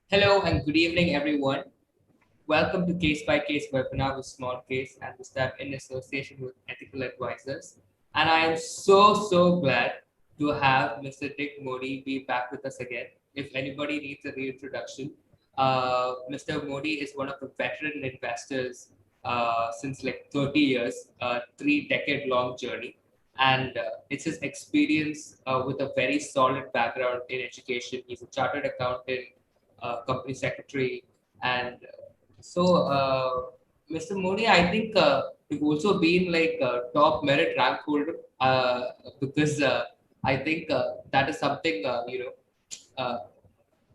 Hello and good evening, everyone. Welcome to Case by Case webinar with Small Case and this time in association with Ethical Advisors. And I am so glad to have Mr. Dick Modi be back with us again. If anybody needs a reintroduction, Mr. Modi is one of the veteran investors since like 30 years, 3 decade long journey. And it's his experience with a very solid background in education. He's a chartered accountant, company secretary. And Mr. Modi, I think you've also been like a top merit rank holder because I think that is something, uh,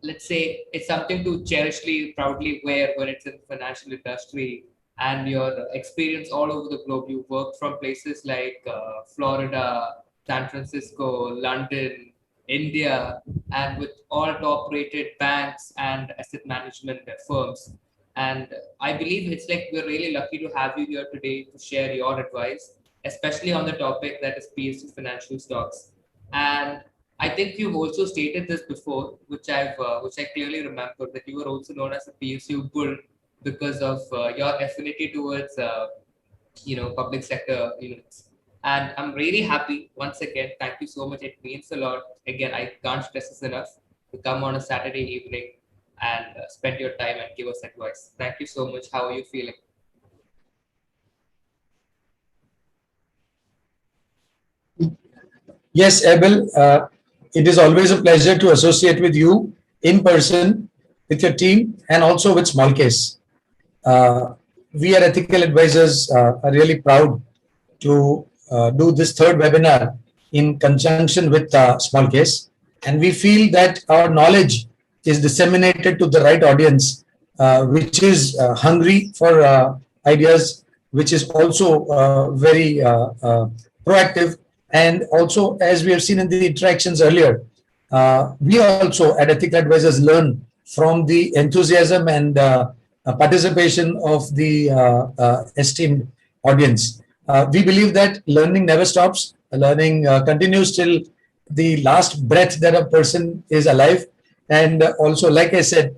let's say it's something to cherishly, proudly wear when it's in the financial industry and your experience all over the globe. You worked from places like Florida, San Francisco, London, India, and with all top rated banks and asset management firms. And I believe it's like we're really lucky to have you here today to share your advice, especially on the topic that is PSU financial stocks. And I think you've also stated this before, which I clearly remember that you were also known as a PSU bull because of your affinity towards public sector units. And I'm really happy once again. Thank you so much. It means a lot. Again, I can't stress this enough to come on a Saturday evening and spend your time and give us advice. Thank you so much. How are you feeling? Yes, Abel, it is always a pleasure to associate with you in person, with your team, and also with Small Case. We at Ethical Advisors are really proud to do this third webinar in conjunction with Small Case. And we feel that our knowledge is disseminated to the right audience, which is hungry for ideas, which is also very proactive. And also, as we have seen in the interactions earlier, we also at Ethical Advisors learn from the enthusiasm and participation of the esteemed audience. We believe that learning never stops. Learning continues till the last breath that a person is alive. And also, like I said,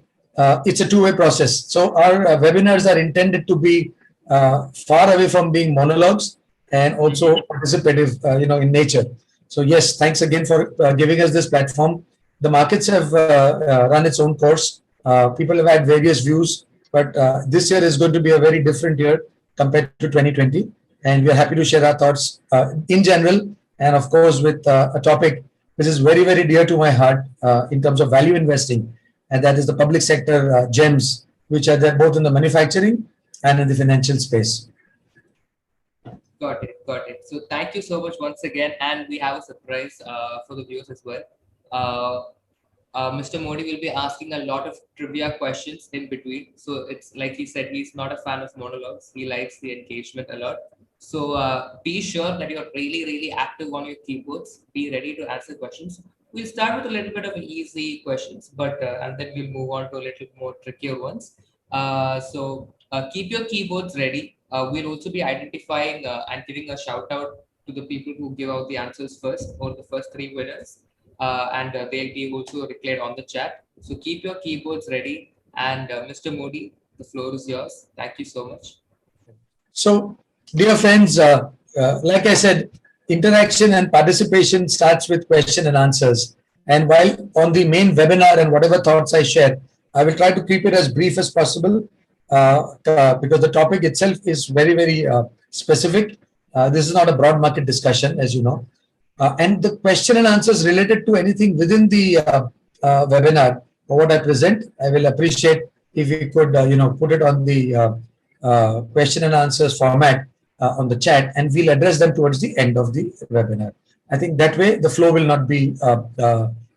it's a two-way process. So our webinars are intended to be far away from being monologues and also participative, in nature. So yes, thanks again for giving us this platform. The markets have run its own course. People have had various views, but this year is going to be a very different year compared to 2020. And we are happy to share our thoughts in general, and of course with a topic which is very dear to my heart in terms of value investing, and that is the public sector gems, which are there both in the manufacturing and in the financial space. Got it, got it. So thank you so much once again, and we have a surprise for the viewers as well. Uh, Mr. Modi will be asking a lot of trivia questions in between. So it's like he said, he's not a fan of monologues. He likes the engagement a lot. So be sure that you're really active on your keyboards. Be ready to answer questions. We'll start with a little bit of easy questions, but and then we'll move on to a little more trickier ones. Keep your keyboards ready. We'll also be identifying and giving a shout out to the people who give out the answers first, or the first three winners, and they'll be also declared on the chat. So keep your keyboards ready. And Mr. Modi, the floor is yours. Thank you so much. So, dear friends, like I said, interaction and participation starts with question and answers. And while on the main webinar and whatever thoughts I share, I will try to keep it as brief as possible because the topic itself is very specific. This is not a broad market discussion, as you know. And the question and answers related to anything within the webinar or what I present, I will appreciate if you could, put it on the question and answers format on the chat, and we'll address them towards the end of the webinar. I think that way the flow will not be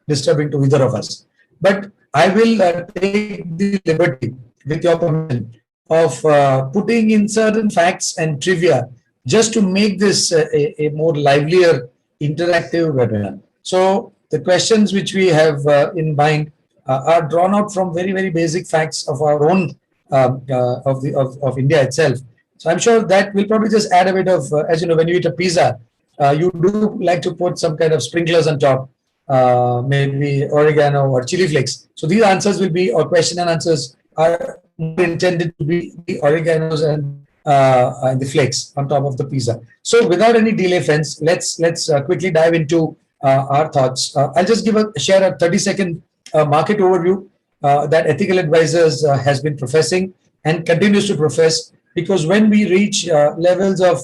disturbing to either of us. But I will take the liberty, with your permission, of putting in certain facts and trivia just to make this a more livelier interactive webinar. So the questions which we have in mind are drawn out from very basic facts of our own of India itself. So I'm sure that will probably just add a bit of, as you know, when you eat a pizza, you do like to put some kind of sprinklers on top. maybe oregano or chili flakes. So these answers will be, or question and answers are more intended to be the oreganos and the flakes on top of the pizza. So without any delay, friends, let's quickly dive into our thoughts. I'll just share a 30-second market overview that Ethical Advisors has been professing and continues to profess, because when we reach levels of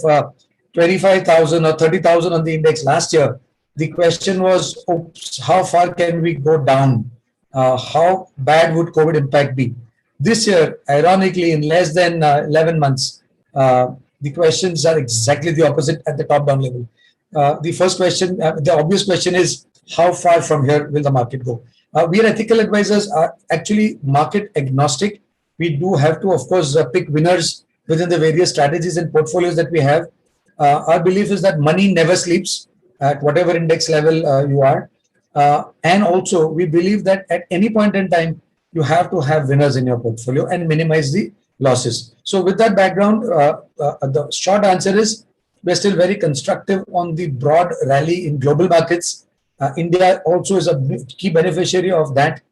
25,000 or 30,000 on the index last year, the question was, oops, how far can we go down? How bad would COVID impact be? This year, ironically, in less than 11 months, the questions are exactly the opposite at the top down level. The first question, the obvious question is, how far from here will the market go? We at Ethical Advisors are actually market agnostic. We do have to, of course, pick winners within the various strategies and portfolios that we have. Our belief is that money never sleeps at whatever index level you are. And also, we believe that at any point in time, you have to have winners in your portfolio and minimize the losses. So, with that background, the short answer is we're still very constructive on the broad rally in global markets. India also is a key beneficiary of that.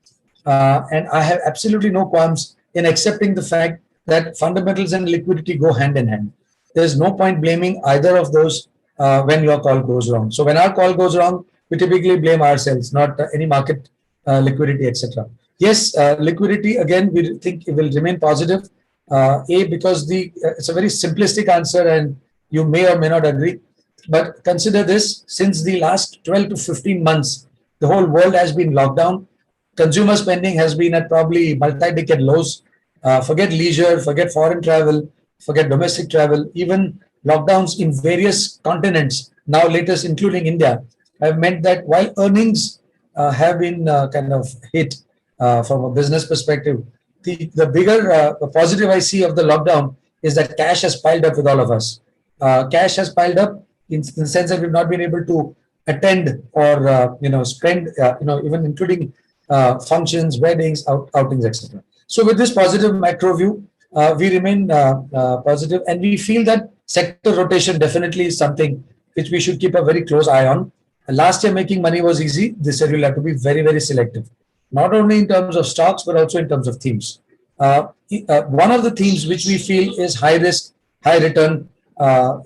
And I have absolutely no qualms in accepting the fact that fundamentals and liquidity go hand in hand. There's no point blaming either of those when your call goes wrong. So when our call goes wrong, we typically blame ourselves, not any market liquidity, etc. Yes, liquidity, again, we think it will remain positive. Because it's a very simplistic answer and you may or may not agree. But consider this, since the last 12 to 15 months, the whole world has been locked down. Consumer spending has been at probably multi-decade lows. Forget leisure, forget foreign travel, forget domestic travel. Even lockdowns in various continents, now latest including India, have meant that while earnings have been kind of hit from a business perspective, the bigger positive I see of the lockdown is that cash has piled up with all of us. Cash has piled up in the sense that we've not been able to attend or spend, even including functions, weddings, outings, etc. So with this positive macro view, we remain positive, and we feel that sector rotation definitely is something which we should keep a very close eye on. Last year, making money was easy. This year, we'll have to be very, very selective, not only in terms of stocks, but also in terms of themes. One of the themes which we feel is high risk, high return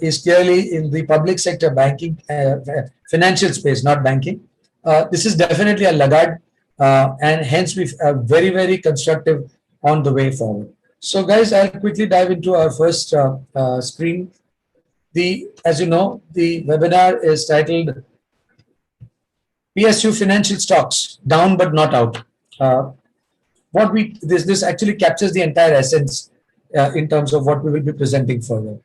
is clearly in the public sector banking, financial space, not banking. This is definitely a laggard, and hence we are very, very constructive on the way forward. So, guys, I'll quickly dive into our first screen. As you know, the webinar is titled PSU Financial Stocks Down but Not Out. This actually captures the entire essence in terms of what we will be presenting further.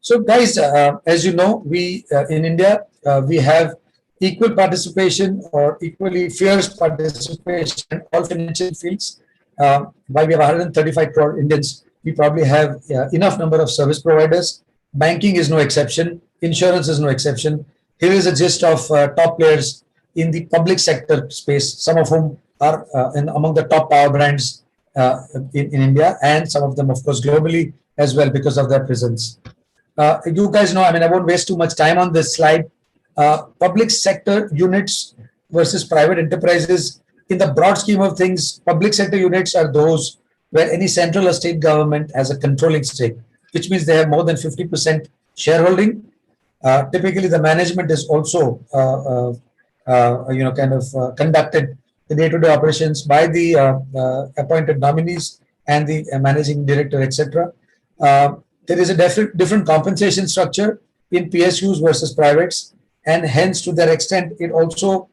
So, guys, as you know, we in India we have equal participation or equally fierce participation in all financial fields. While we have 135 crore Indians, we probably have enough number of service providers. Banking is no exception. Insurance is no exception. Here is a gist of top players in the public sector space, some of whom are among the top power brands in India, and some of them, of course, globally as well because of their presence. You guys know, I won't waste too much time on this slide. Public sector units versus private enterprises. In the broad scheme of things, public sector units are those where any central or state government has a controlling stake, which means they have more than 50% shareholding. Typically, the management is also, conducted the day-to-day operations by the appointed nominees and the managing director, etc. There is a different compensation structure in PSUs versus privates, and hence, to that extent, it also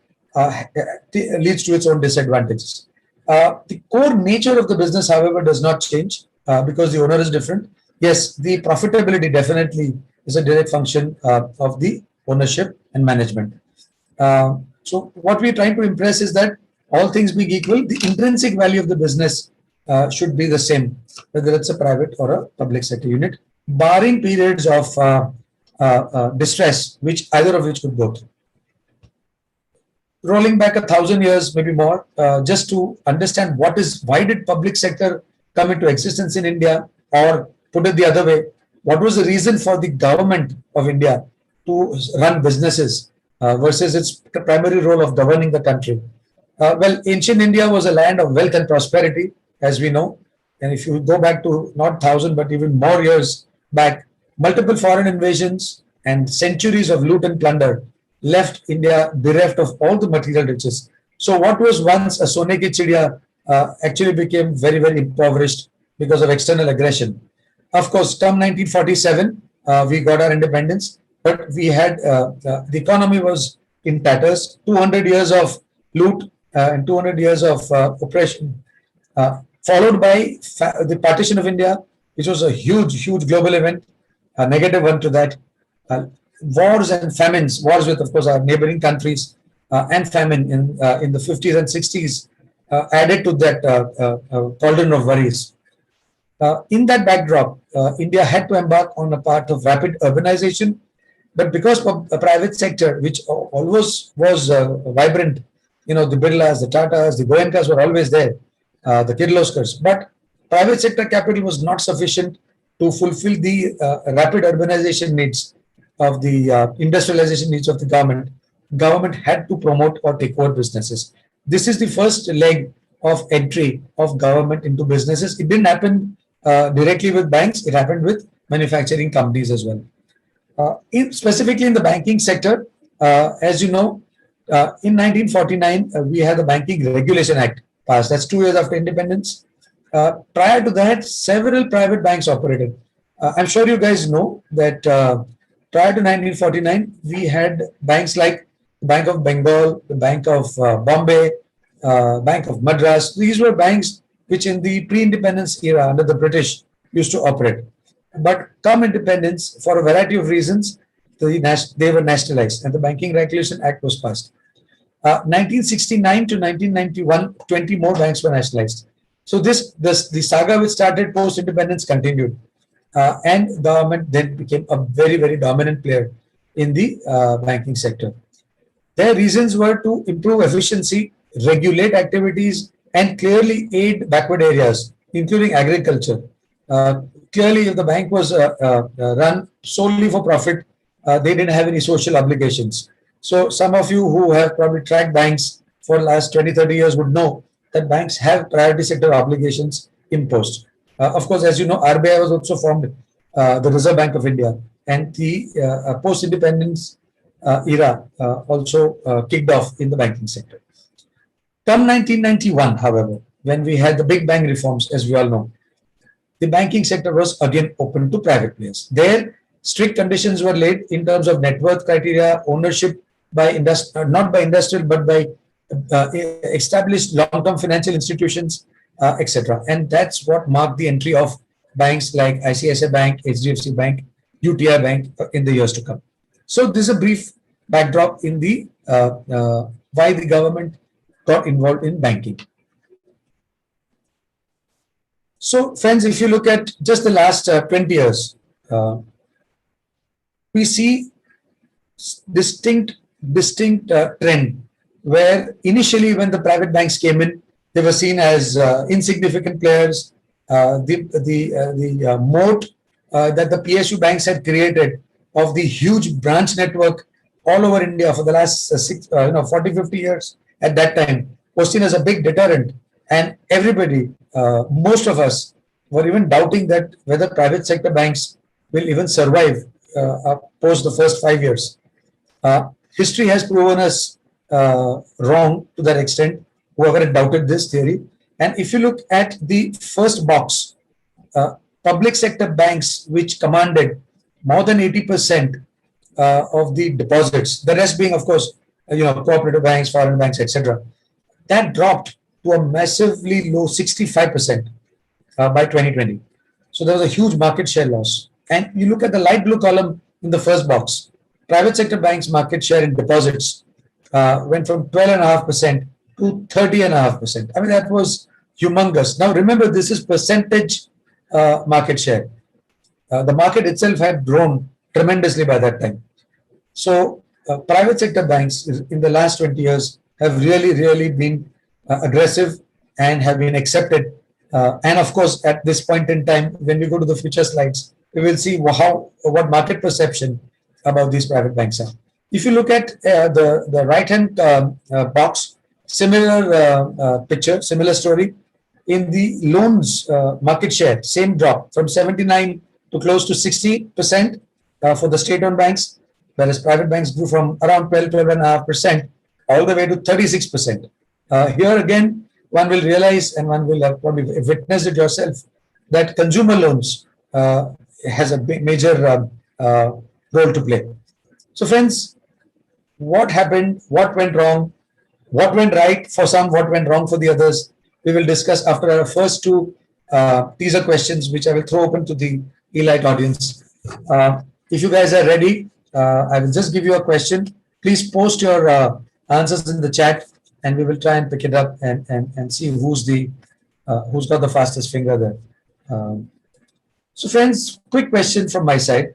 leads to its own disadvantages. The core nature of the business, however, does not change because the owner is different. Yes, the profitability definitely is a direct function of the ownership and management. So what we're trying to impress is that all things being equal, the intrinsic value of the business should be the same, whether it's a private or a public sector unit, barring periods of distress, which either of which could go through. Rolling back 1,000 years, maybe more, just to understand why did public sector come into existence in India, or put it the other way, what was the reason for the government of India to run businesses versus its primary role of governing the country? Well, ancient India was a land of wealth and prosperity, as we know. And if you go back to not thousand, but even more years back, multiple foreign invasions and centuries of loot and plunder left India bereft of all the material riches. So, what was once a Sone ki Chidiya actually became very, very impoverished because of external aggression. Of course, come 1947, we got our independence, but we had the economy was in tatters. 200 years of loot and 200 years of oppression, followed by the partition of India, which was a huge, huge global event, a negative one to that. Wars and famines, wars with, of course, our neighboring countries, and famine in the 50s and 60s added to that cauldron of worries. In that backdrop, India had to embark on a path of rapid urbanization, but because of the private sector, which always was vibrant, the Birlas, the Tatas, the Goenkas were always there, the Kirloskars, but private sector capital was not sufficient to fulfill the rapid urbanization needs of the industrialization needs of the government. Government had to promote or take over businesses. This is the first leg of entry of government into businesses. It didn't happen directly with banks, it happened with manufacturing companies as well. Specifically in the banking sector, as you know, in 1949, we had the Banking Regulation Act passed. That's 2 years after independence. Prior to that, several private banks operated. I'm sure you guys know that prior to 1949, we had banks like the Bank of Bengal, the Bank of Bombay, Bank of Madras. These were banks which in the pre-independence era under the British used to operate. But come independence, for a variety of reasons, they were nationalized and the Banking Regulation Act was passed. 1969 to 1991, 20 more banks were nationalized. So the saga which started post-independence continued. And government then became a very, very dominant player in the banking sector. Their reasons were to improve efficiency, regulate activities, and clearly aid backward areas, including agriculture. Clearly, if the bank was run solely for profit, they didn't have any social obligations. So some of you who have probably tracked banks for the last 20, 30 years would know that banks have priority sector obligations imposed. Of course, as you know, RBI was also formed, the Reserve Bank of India, and the post-independence era also kicked off in the banking sector. Come 1991, however, when we had the big bang reforms, as we all know, the banking sector was again open to private players. There, strict conditions were laid in terms of net worth criteria, ownership by not by industrial, but by established long-term financial institutions, etc. And that's what marked the entry of banks like ICICI Bank, HDFC Bank, UTI Bank in the years to come. So this is a brief backdrop in the why the government got involved in banking. So friends, if you look at just the last 20 years, we see distinct trend where initially when the private banks came in, they were seen as insignificant players. The moat that the PSU banks had created of the huge branch network all over India for the last 40, 50 years at that time was seen as a big deterrent. And everybody, most of us, were even doubting that whether private sector banks will even survive post the first 5 years. History has proven us wrong to that extent, whoever had doubted this theory. And if you look at the first box, public sector banks which commanded more than 80% of the deposits, the rest being, of course, cooperative banks, foreign banks, etc., that dropped to a massively low 65% by 2020. So there was a huge market share loss. And you look at the light blue column in the first box, private sector banks' market share in deposits went from 12.5% to 30.5%. I mean, that was humongous. Now, remember, this is percentage market share. The market itself had grown tremendously by that time. So, private sector banks in the last 20 years have really, really been aggressive and have been accepted. And of course, at this point in time, when we go to the future slides, we will see what market perception about these private banks are. If you look at the right hand box, similar picture, similar story. In the loans market share, same drop from 79 to close to 60% for the state-owned banks, whereas private banks grew from around 12.5% all the way to 36%. Here again, one will realize, and one will have probably witnessed it yourself, that consumer loans has a major role to play. So, friends, what happened, what went wrong, what went right for some, what went wrong for the others. We will discuss after our first two teaser questions, which I will throw open to the Elite audience. If you guys are ready, I will just give you a question. Please post your answers in the chat, and we will try and pick it up and see who's got the fastest finger there. So, friends, quick question from my side.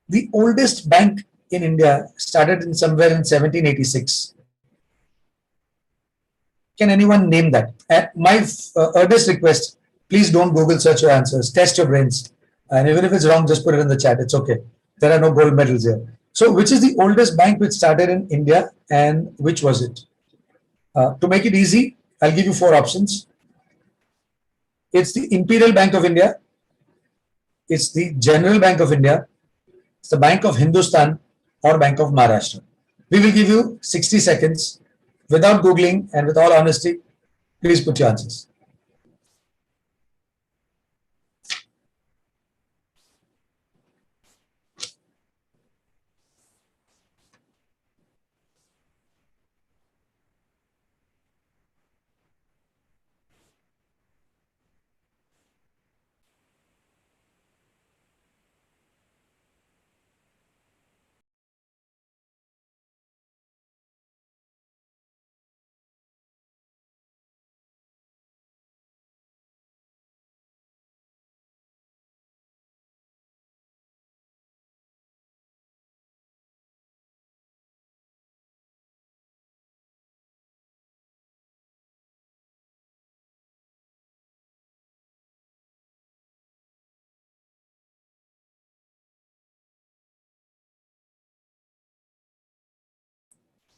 The oldest bank in India started in somewhere in 1786. Can anyone name that? My earnest request, please don't Google search your answers. Test your brains. And even if it's wrong, just put it in the chat. It's okay. There are no gold medals here. So which is the oldest bank which started in India, and which was it? To make it easy, I'll give you four options. It's the Imperial Bank of India. It's the General Bank of India. It's the Bank of Hindustan or Bank of Maharashtra. We will give you 60 seconds. Without Googling and with all honesty, please put your answers.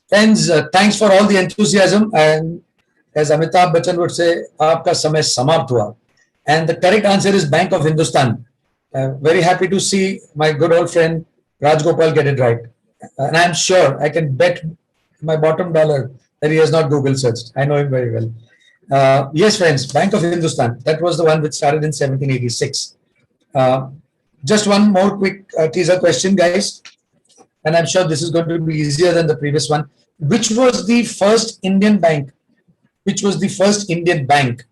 Friends, thanks for all the enthusiasm. And as Amitabh Bachchan would say, "Aapka samay samapt hua." And the correct answer is Bank of Hindustan. Very happy to see my good old friend Raj Gopal get it right. And I'm sure I can bet my bottom dollar that he has not Google searched. I know him very well. Yes, friends, Bank of Hindustan. That was the one which started in 1786. Just one more quick teaser question, guys. And I'm sure this is going to be easier than the previous one. Which was the first Indian bank? Which was the first Indian bank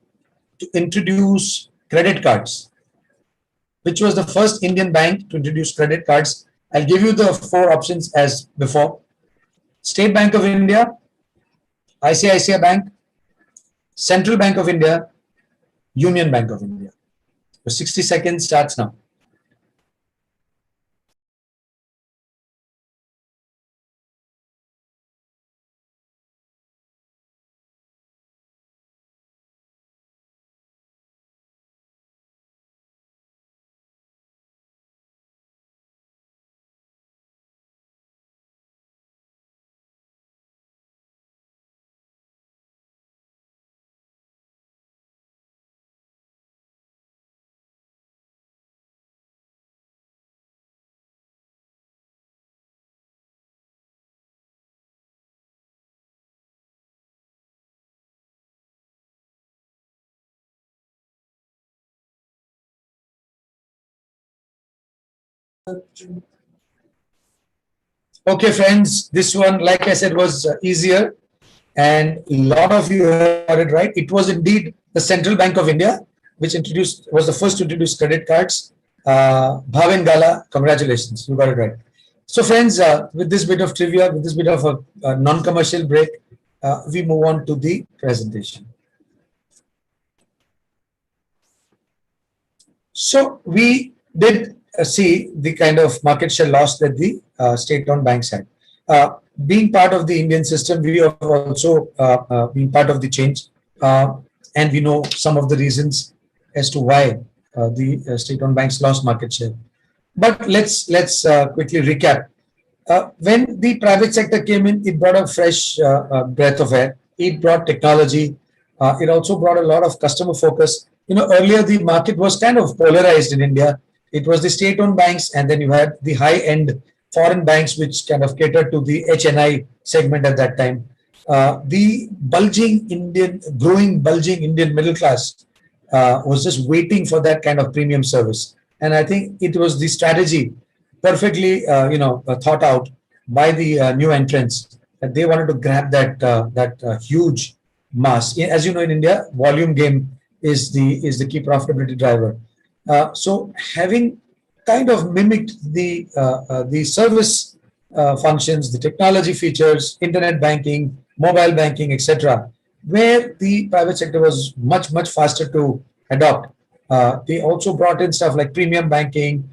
to introduce credit cards? Which was the first Indian bank to introduce credit cards? I'll give you the four options as before. State Bank of India, ICICI Bank, Central Bank of India, Union Bank of India. So 60 seconds starts now. Okay, friends, this one, like I said, was easier, and a lot of you got it right. It was indeed the Central Bank of India, which was the first to introduce credit cards. Bhavin Gala, congratulations, you got it right. So, friends, with this bit of trivia, with this bit of a non-commercial break, we move on to the presentation. So, we did see the kind of market share loss that the state-owned banks had. Being part of the Indian system, we have also been part of the change, and we know some of the reasons as to why the state-owned banks lost market share. But let's quickly recap. When the private sector came in, it brought a fresh breath of air. It brought technology. It also brought a lot of customer focus. Earlier the market was kind of polarized in India. It was the state-owned banks, and then you had the high-end foreign banks, which kind of catered to the HNI segment at that time. The bulging Indian middle class was just waiting for that kind of premium service. And I think it was the strategy perfectly, thought out by the new entrants that they wanted to grab that huge mass. As you know, in India, volume game is the key profitability driver. So having kind of mimicked the service functions, the technology features, internet banking, mobile banking, etc., where the private sector was much faster to adopt. They also brought in stuff like premium banking,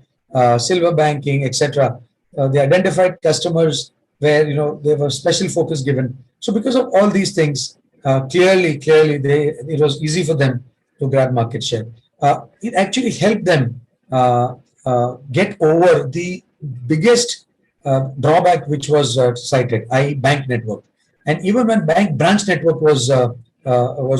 silver banking, etc. They identified customers where there was special focus given. So because of all these things, clearly it was easy for them to grab market share. It actually helped them get over the biggest drawback which was cited, i.e., bank network. And even when bank branch network was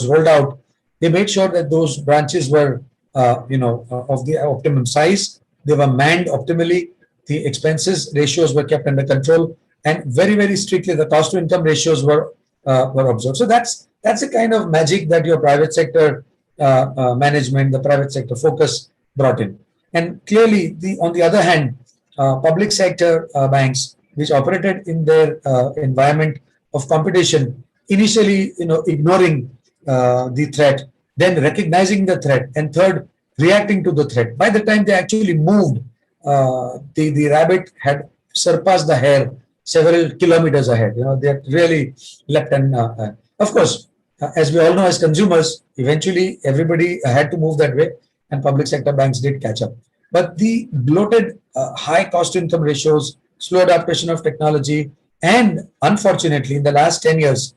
rolled out, they made sure that those branches were of the optimum size. They were manned optimally. The expenses ratios were kept under control, and very strictly the cost to income ratios were observed. So that's the kind of magic that your private sector management, the private sector focus brought in. And clearly, on the other hand, public sector banks, which operated in their environment of competition, initially, ignoring the threat, then recognizing the threat, and third, reacting to the threat. By the time they actually moved, the rabbit had surpassed the hare several kilometers ahead. They had really leapt, and of course, as we all know, as consumers, eventually everybody had to move that way, and public sector banks did catch up. But the bloated high cost to income ratios, slow adaptation of technology, and unfortunately, in the last 10 years,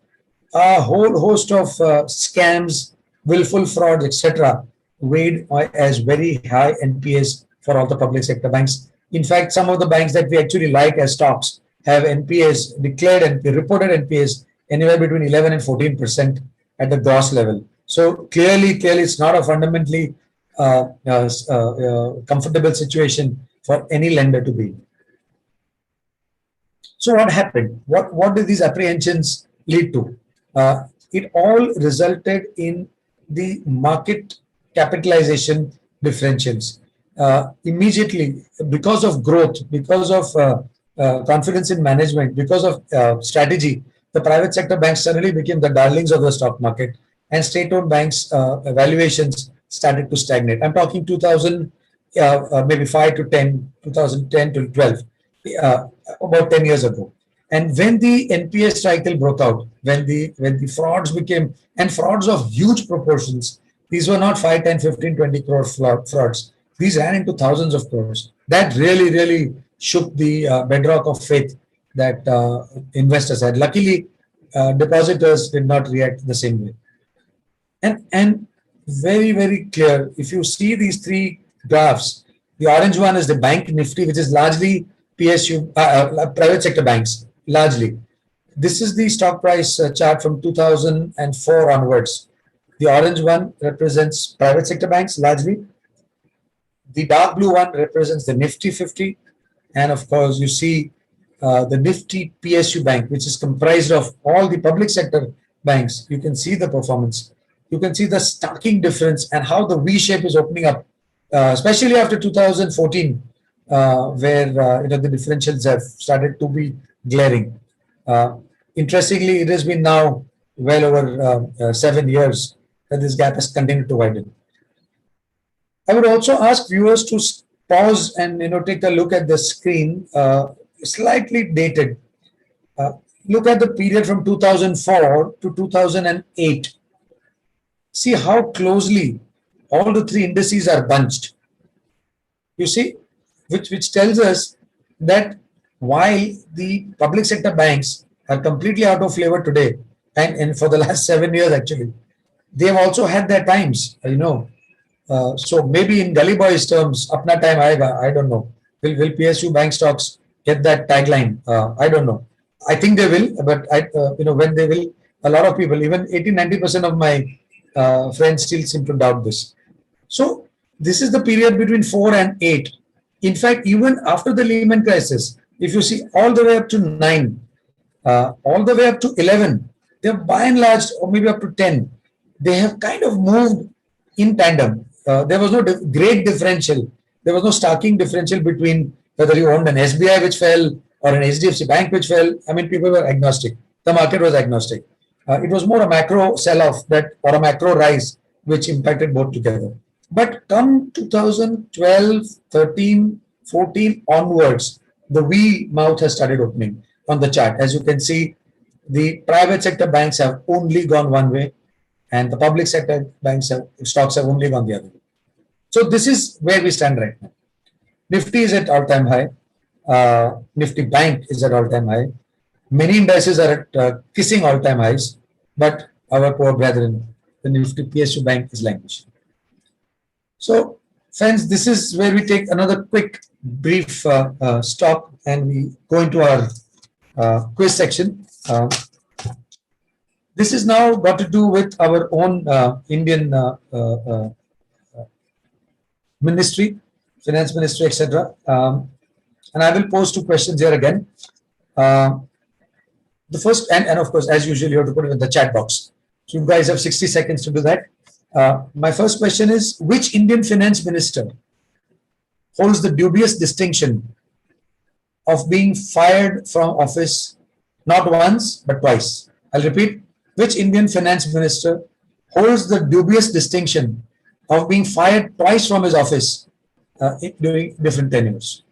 a whole host of scams, willful frauds, etc., weighed as very high NPAs for all the public sector banks. In fact, some of the banks that we actually like as stocks have NPAs, declared and reported NPAs anywhere between 11 and 14% at the gross level. So clearly, it's not a fundamentally comfortable situation for any lender to be in. So what happened? What did these apprehensions lead to? It all resulted in the market capitalization differentials. Immediately, because of growth, because of confidence in management, because of strategy, the private sector banks suddenly became the darlings of the stock market, and state-owned banks' valuations started to stagnate. I'm talking 2000, maybe 5 to 10, 2010 to 12, about 10 years ago. And when the NPA cycle broke out, when the frauds became, and frauds of huge proportions, these were not 5, 10, 15, 20 crore frauds. These ran into thousands of crores. That really shook the bedrock of faith that investors had. Luckily, depositors did not react the same way. And very clear, if you see these three graphs, the orange one is the bank nifty, which is largely PSU, private sector banks, largely. This is the stock price chart from 2004 onwards. The orange one represents private sector banks, largely. The dark blue one represents the Nifty 50. And of course, you see the Nifty PSU bank, which is comprised of all the public sector banks. You can see the performance. You can see the starking difference and how the V shape is opening up, especially after 2014, where the differentials have started to be glaring. Interestingly, it has been now well over 7 years that this gap has continued to widen. I would also ask viewers to pause and take a look at the screen, slightly dated. Look at the period from 2004 to 2008. See how closely all the three indices are bunched. You see, which tells us that while the public sector banks are completely out of flavor today, and for the last 7 years actually, they have also had their times. So maybe in Gully Boys terms, apna time aayega. I don't know. Will PSU bank stocks get that tagline? I don't know. I think they will, but when they will, a lot of people, even 80-90% of my friends still seem to doubt this. So this is the period between 4 and 8. In fact, even after the Lehman crisis, if you see all the way up to 9, all the way up to 11, they have by and large, or maybe up to 10, they have kind of moved in tandem. There was no great differential. There was no starking differential between whether you owned an SBI which fell or an HDFC Bank which fell. I mean, people were agnostic. The market was agnostic. It was more a macro sell-off that or a macro rise which impacted both together. But come 2012, 13, 14 onwards, the V mouth has started opening on the chart. As you can see, the private sector banks have only gone one way, and the public sector stocks have only gone the other way. So this is where we stand right now. Nifty is at all-time high. Nifty Bank is at all-time high. Many indices are at kissing all-time highs, but our poor brethren, the Nifty PSU Bank is languishing. So, friends, this is where we take another quick, brief stop and we go into our quiz section. This is now got to do with our own Indian ministry, finance ministry, etc. And I will pose two questions here again. Uh, the first, and of course, as usual, you have to put it in the chat box. So you guys have 60 seconds to do that. My first question is, which Indian finance minister holds the dubious distinction of being fired from office not once but twice? I'll repeat. Which Indian finance minister holds the dubious distinction of being fired twice from his office during different tenures?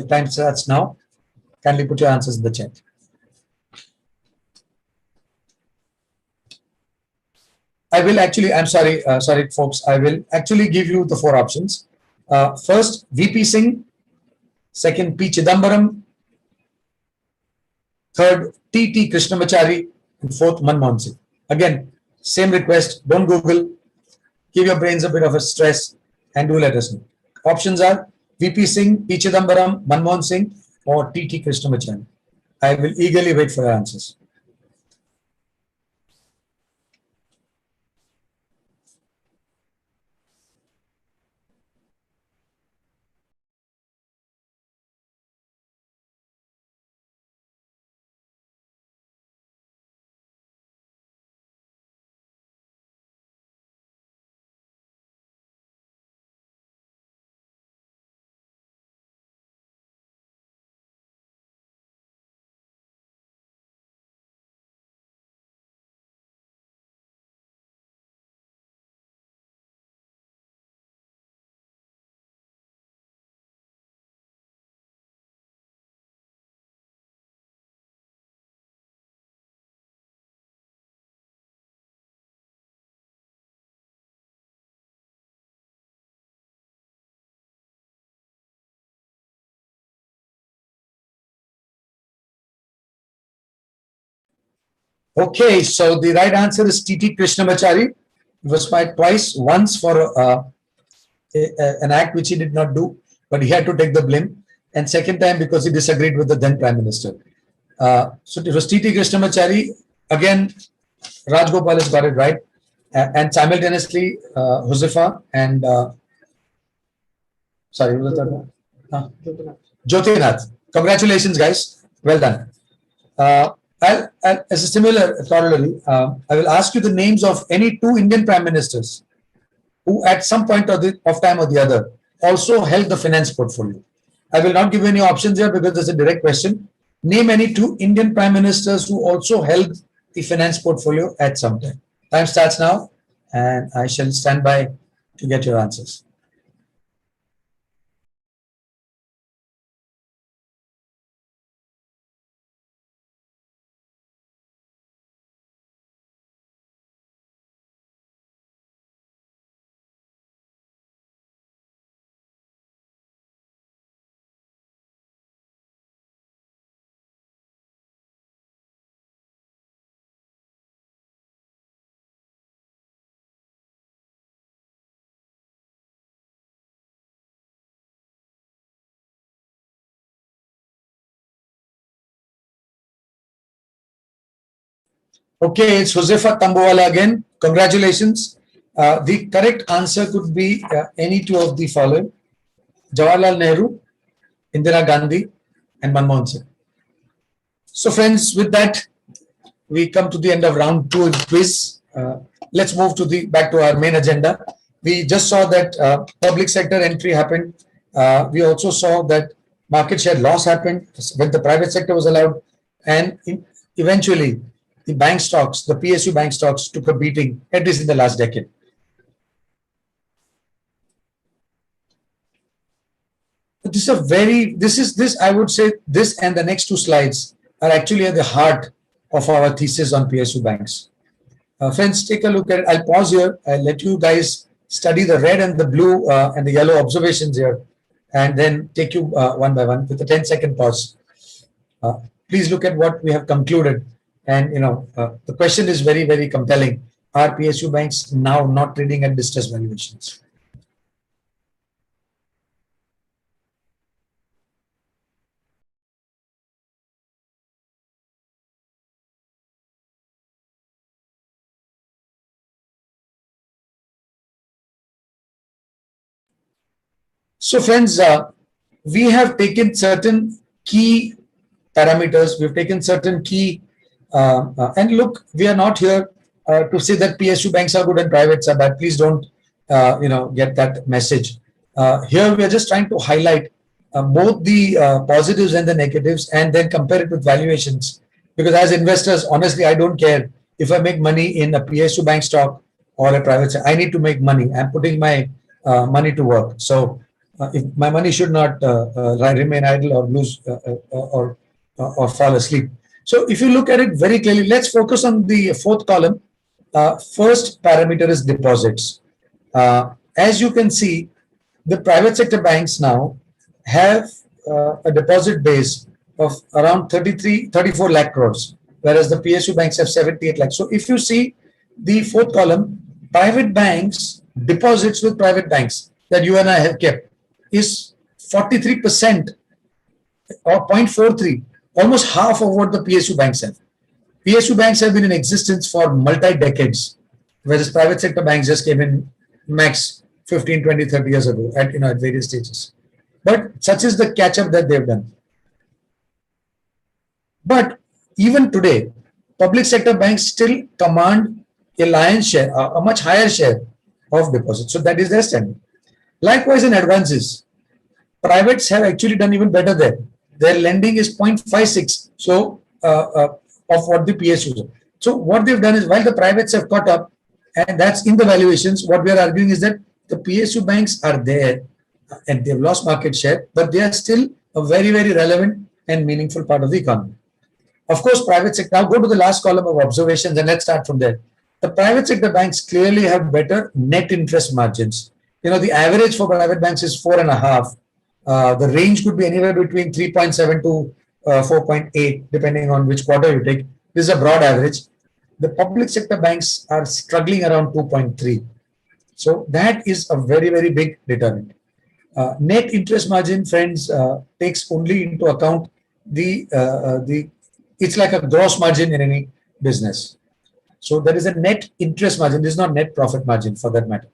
Time starts now. Kindly put your answers in the chat. I will actually, I'm sorry, folks. I will actually give you the four options. First, VP Singh. Second, P. Chidambaram. Third, T. Krishnamachari. And fourth, Manmohan Singh. Again, same request. Don't Google. Give your brains a bit of a stress and do let us know. Options are VP Singh, P. Chidambaram, Manmohan Singh, or T. Krishnamachari. I will eagerly wait for your answers. Okay, so the right answer is T. Krishnamachari. He was fired twice, once for an act which he did not do, but he had to take the blame, and second time because he disagreed with the then Prime Minister. So it was T. Krishnamachari. Again, Rajgopal has got it right. And simultaneously, Huzifa and, sorry, what was that one? Jyotinath. Congratulations, guys. Well done. As a similar corollary, I will ask you the names of any two Indian prime ministers who, at some point of time or the other, also held the finance portfolio. I will not give any options here because it's a direct question. Name any two Indian prime ministers who also held the finance portfolio at some time. Time starts now, and I shall stand by to get your answers. Okay, it's Josefa Tambuwala again. Congratulations. The correct answer could be any two of the following: Jawaharlal Nehru, Indira Gandhi, and Manmohan Singh. So, friends, with that, we come to the end of round two of the quiz. Let's move to the back to our main agenda. We just saw that public sector entry happened. We also saw that market share loss happened when the private sector was allowed, and eventually the bank stocks, the PSU bank stocks, took a beating, at least in the last decade. This is a very this I would say this and the next two slides are actually at the heart of our thesis on PSU banks. Friends, take a look at it. I'll pause here. I'll let you guys study the red and the blue and the yellow observations here, and then take you one by one with a 10-second pause. Uh, please look at what we have concluded. And the question is very, very compelling. Are PSU banks now not trading at distressed valuations? So, friends, we have taken certain key parameters. We've taken certain key, and look, we are not here to say that PSU banks are good and privates are bad. Please don't, get that message. Here, we are just trying to highlight both the positives and the negatives, and then compare it with valuations. Because as investors, honestly, I don't care if I make money in a PSU bank stock or a private sector. I need to make money. I'm putting my money to work. So if my money should not remain idle or lose or fall asleep. So if you look at it very clearly, let's focus on the fourth column. First parameter is deposits. As you can see, the private sector banks now have a deposit base of around 34 lakh crores, whereas the PSU banks have 78 lakh. So if you see the fourth column, private banks deposits with private banks that you and I have kept is 43% or 0.43, almost half of what the PSU banks have. PSU banks have been in existence for multi-decades, whereas private sector banks just came in max 15, 20, 30 years ago at various stages. But such is the catch-up that they've done. But even today, public sector banks still command a lion's share, a much higher share of deposits. So that is their standing. Likewise, in advances, privates have actually done even better there. Their lending is 0.56, so of what the PSUs are. So what they've done is, while the privates have caught up, and that's in the valuations, what we are arguing is that the PSU banks are there and they've lost market share, but they are still a very, very relevant and meaningful part of the economy. Of course, private sector. Now go to the last column of observations and let's start from there. The private sector banks clearly have better net interest margins. The average for private banks is 4.5. The range could be anywhere between 3.7 to 4.8, depending on which quarter you take. This is a broad average. The public sector banks are struggling around 2.3. So that is a very, very big determinant. Net interest margin, friends, takes only into account the it's like a gross margin in any business. So there is a net interest margin. This is not net profit margin for that matter.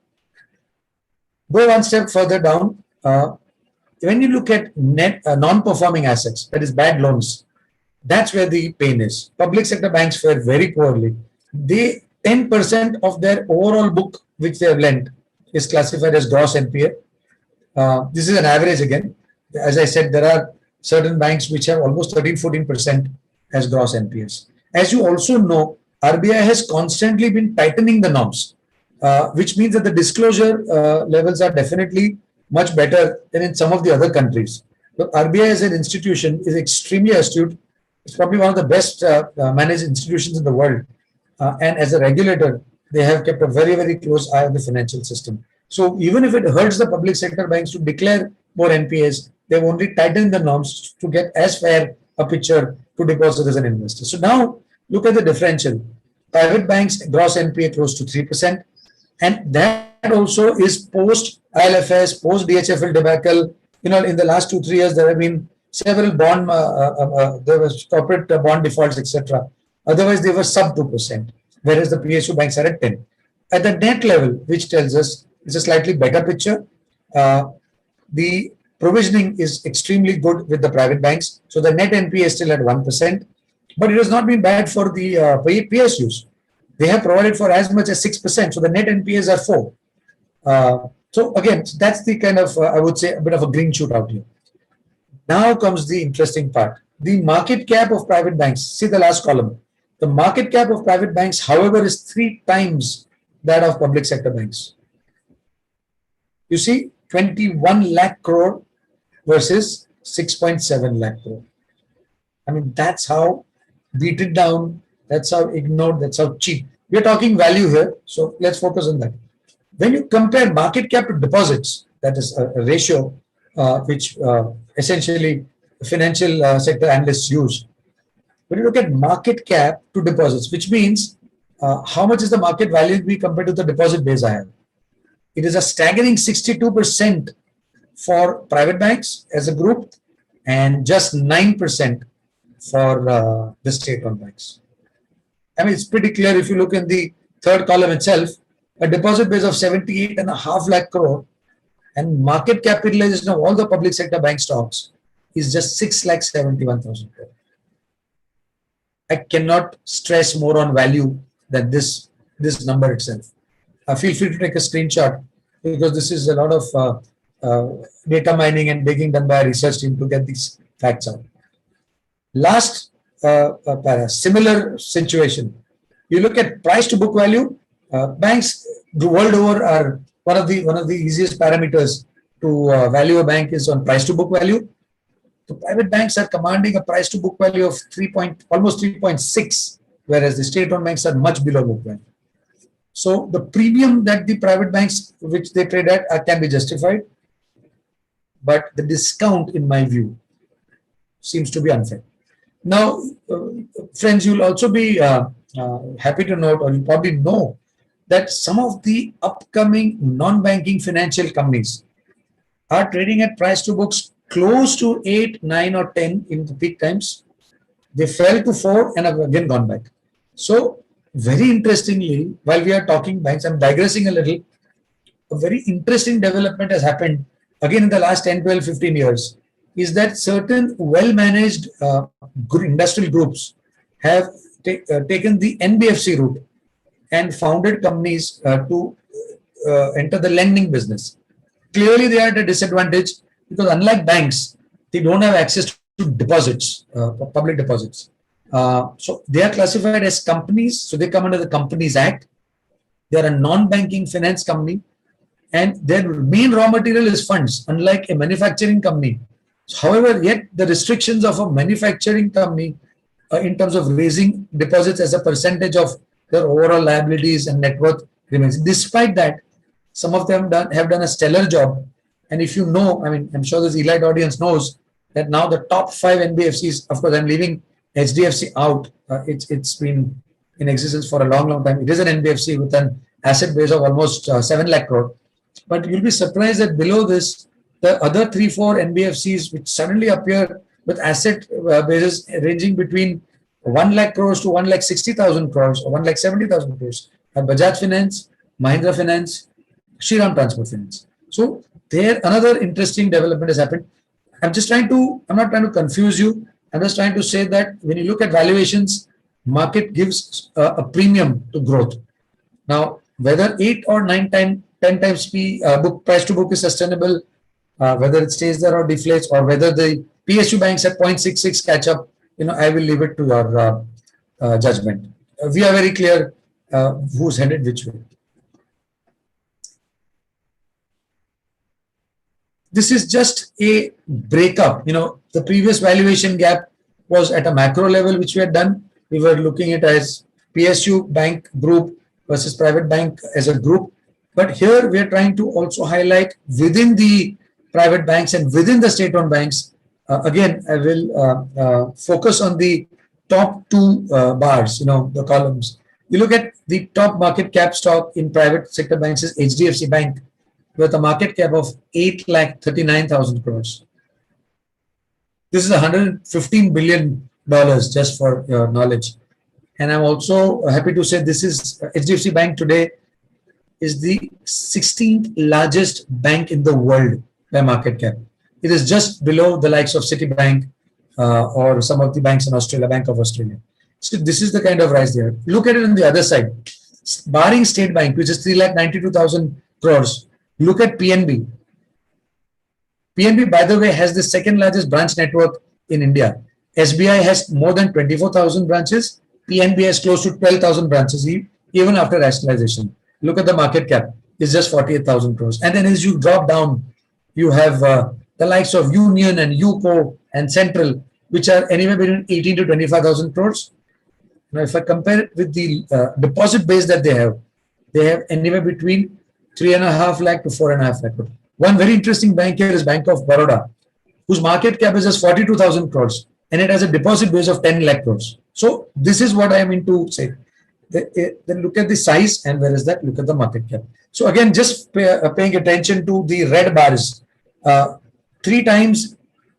Go one step further down. When you look at net non-performing assets, that is bad loans, that's where the pain is. Public sector banks fare very poorly. They 10% of their overall book which they have lent is classified as gross NPA. This is an average again. As I said, there are certain banks which have almost 13-14% as gross NPAs. As you also know, RBI has constantly been tightening the norms, which means that the disclosure levels are definitely much better than in some of the other countries. So RBI as an institution is extremely astute. It's probably one of the best managed institutions in the world. And as a regulator, they have kept a very, very close eye on the financial system. So even if it hurts the public sector banks to declare more NPAs, they've only tightened the norms to get as fair a picture to deposit as an investor. So now look at the differential. Private banks gross NPA close to 3%, and that also is post ILFS, post DHFL debacle. In the last 2-3 years, there have been several bond, there was corporate bond defaults, etc. Otherwise, they were sub 2%, whereas the PSU banks are at 10. At the net level, which tells us it's a slightly better picture. Uh, the provisioning is extremely good with the private banks. So the net NPA is still at 1%, but it has not been bad for the PSUs. They have provided for as much as 6%. So the net NPAs are 4. So again, that's the kind of, I would say, a bit of a green shoot out here. Now comes the interesting part. The market cap of private banks. See the last column. The market cap of private banks, however, is 3 times that of public sector banks. You see, 21 lakh crore versus 6.7 lakh crore. I mean, that's how beaten down, that's how ignored, that's how cheap. We're talking value here, so let's focus on that. When you compare market cap to deposits, that is a ratio which essentially financial sector analysts use. When you look at market cap to deposits, which means how much is the market value be compared to the deposit base I have. It is a staggering 62% for private banks as a group and just 9% for the state-owned banks. I mean, it's pretty clear if you look in the third column itself, a deposit base of 78.5 lakh crore and market capitalization of all the public sector bank stocks is just 6,71,000 crore. I cannot stress more on value than this number itself. Feel free to take a screenshot because this is a lot of data mining and digging done by a research team to get these facts out. Last para, similar situation. You look at price to book value. Banks the world over are one of the easiest parameters to value a bank is on price to book value. The private banks are commanding a price to book value of almost 3.6, whereas the state-owned banks are much below book value. So the premium that the private banks which they trade at can be justified, but the discount, in my view, seems to be unfair. Now, friends, you'll also be happy to note, or you probably know, that some of the upcoming non-banking financial companies are trading at price to books close to 8, 9, or 10 in the peak times. They fell to 4 and have again gone back. So, very interestingly, while we are talking banks, I'm digressing a little. A very interesting development has happened again in the last 10, 12, 15 years is that certain well-managed industrial groups have taken the NBFC route and founded companies to enter the lending business. Clearly, they are at a disadvantage because unlike banks, they don't have access to deposits, public deposits. So they are classified as companies. So they come under the Companies Act. They are a non-banking finance company, and their main raw material is funds, unlike a manufacturing company. However, yet the restrictions of a manufacturing company in terms of raising deposits as a percentage of their overall liabilities and net worth remains. Despite that, some of them have done a stellar job. And if you know, I mean, I'm sure this elite audience knows that now the top 5 NBFCs, of course, I'm leaving HDFC out. It's been in existence for a long, long time. It is an NBFC with an asset base of almost 7 lakh crore. But you'll be surprised that below this, the other 3-4 NBFCs which suddenly appear with asset bases ranging between 1 lakh crores to 1,60,000 crores or 1,70,000 crores are Bajaj Finance, Mahindra Finance, Shriram Transport Finance. So there another interesting development has happened. I'm not trying to confuse you. I'm just trying to say that when you look at valuations, market gives a premium to growth. Now, whether 8 or 9 times, 10 times price to book is sustainable, whether it stays there or deflates, or whether the PSU banks at 0.66 catch up, I will leave it to your judgment. We are very clear who's headed which way. This is just a breakup. The previous valuation gap was at a macro level, which we had done. We were looking at it as PSU bank group versus private bank as a group. But here we are trying to also highlight within the private banks and within the state-owned banks. Again, I will focus on the top 2 bars, the columns. You look at the top market cap stock in private sector banks is HDFC Bank with a market cap of 8,39,000 crores. This is $115 billion, just for your knowledge. And I'm also happy to say this is HDFC Bank today is the 16th largest bank in the world by market cap. It is just below the likes of Citibank or some of the banks in Australia, Bank of Australia. So this is the kind of rise there. Look at it on the other side. Barring State Bank, which is 3,92,000 crores, look at PNB. PNB, by the way, has the second largest branch network in India. SBI has more than 24,000 branches. PNB has close to 12,000 branches, even after rationalization. Look at the market cap; it's just 48,000 crores. And then as you drop down, you have the likes of Union and UCO and Central, which are anywhere between 18 to 25,000 crores. Now, if I compare it with the deposit base that they have anywhere between 3.5 lakh to 4.5 lakh. One very interesting bank here is Bank of Baroda, whose market cap is just 42,000 crores and it has a deposit base of 10 lakh crores. So this is what I am into say. Then look at the size and where is that? Look at the market cap. So again, just paying attention to the red bars. Uh, three times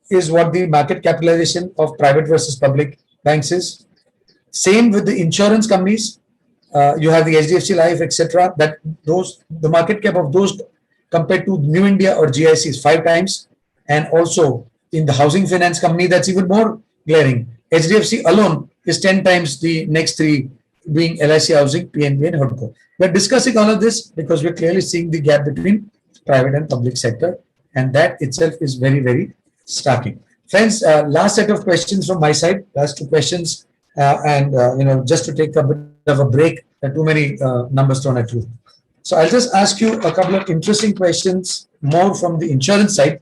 is what the market capitalization of private versus public banks is. Same with the insurance companies. You have the HDFC Life, etc. That those the market cap of those compared to New India or GIC is 5 times, and also in the housing finance company that's even more glaring. HDFC alone is 10 times the next three, being LIC Housing, PNB, and HUDCO. We're discussing all of this because we're clearly seeing the gap between private and public sector, and that itself is very, very starking. Friends, last set of questions from my side. Last two questions, and just to take a bit of a break. There are too many numbers thrown at you. So I'll just ask you a couple of interesting questions, more from the insurance side,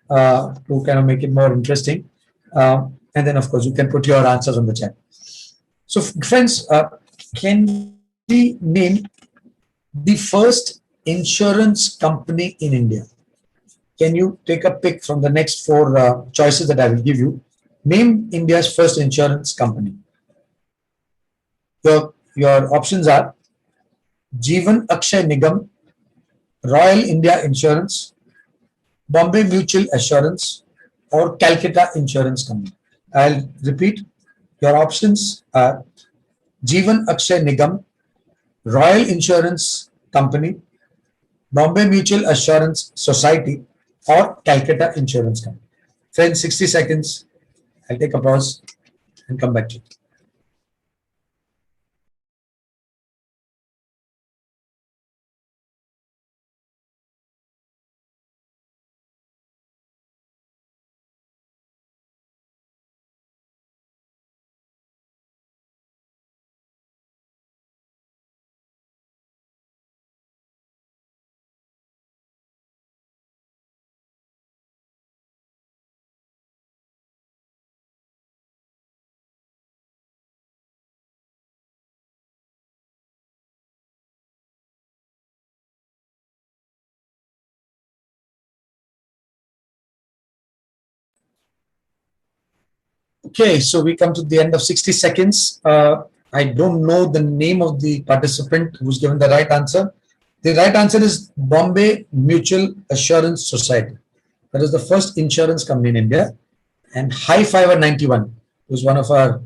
to kind of make it more interesting. And then, of course, you can put your answers on the chat. So, friends, can we name the first insurance company in India? Can you take a pick from the next four choices that I will give you? Name India's first insurance company. Your options are Jeevan Akshay Nigam, Royal India Insurance, Bombay Mutual Assurance, or Calcutta Insurance Company. I'll repeat. Your options are Jeevan Akshay Nigam, Royal Insurance Company, Bombay Mutual Assurance Society, or Calcutta Insurance Company. Friends, 60 seconds. I'll take a pause and come back to you. Okay, so we come to the end of 60 seconds. I don't know the name of the participant who's given the right answer. The right answer is Bombay Mutual Assurance Society. That is the first insurance company in India. And High Fiver 91, who's one of our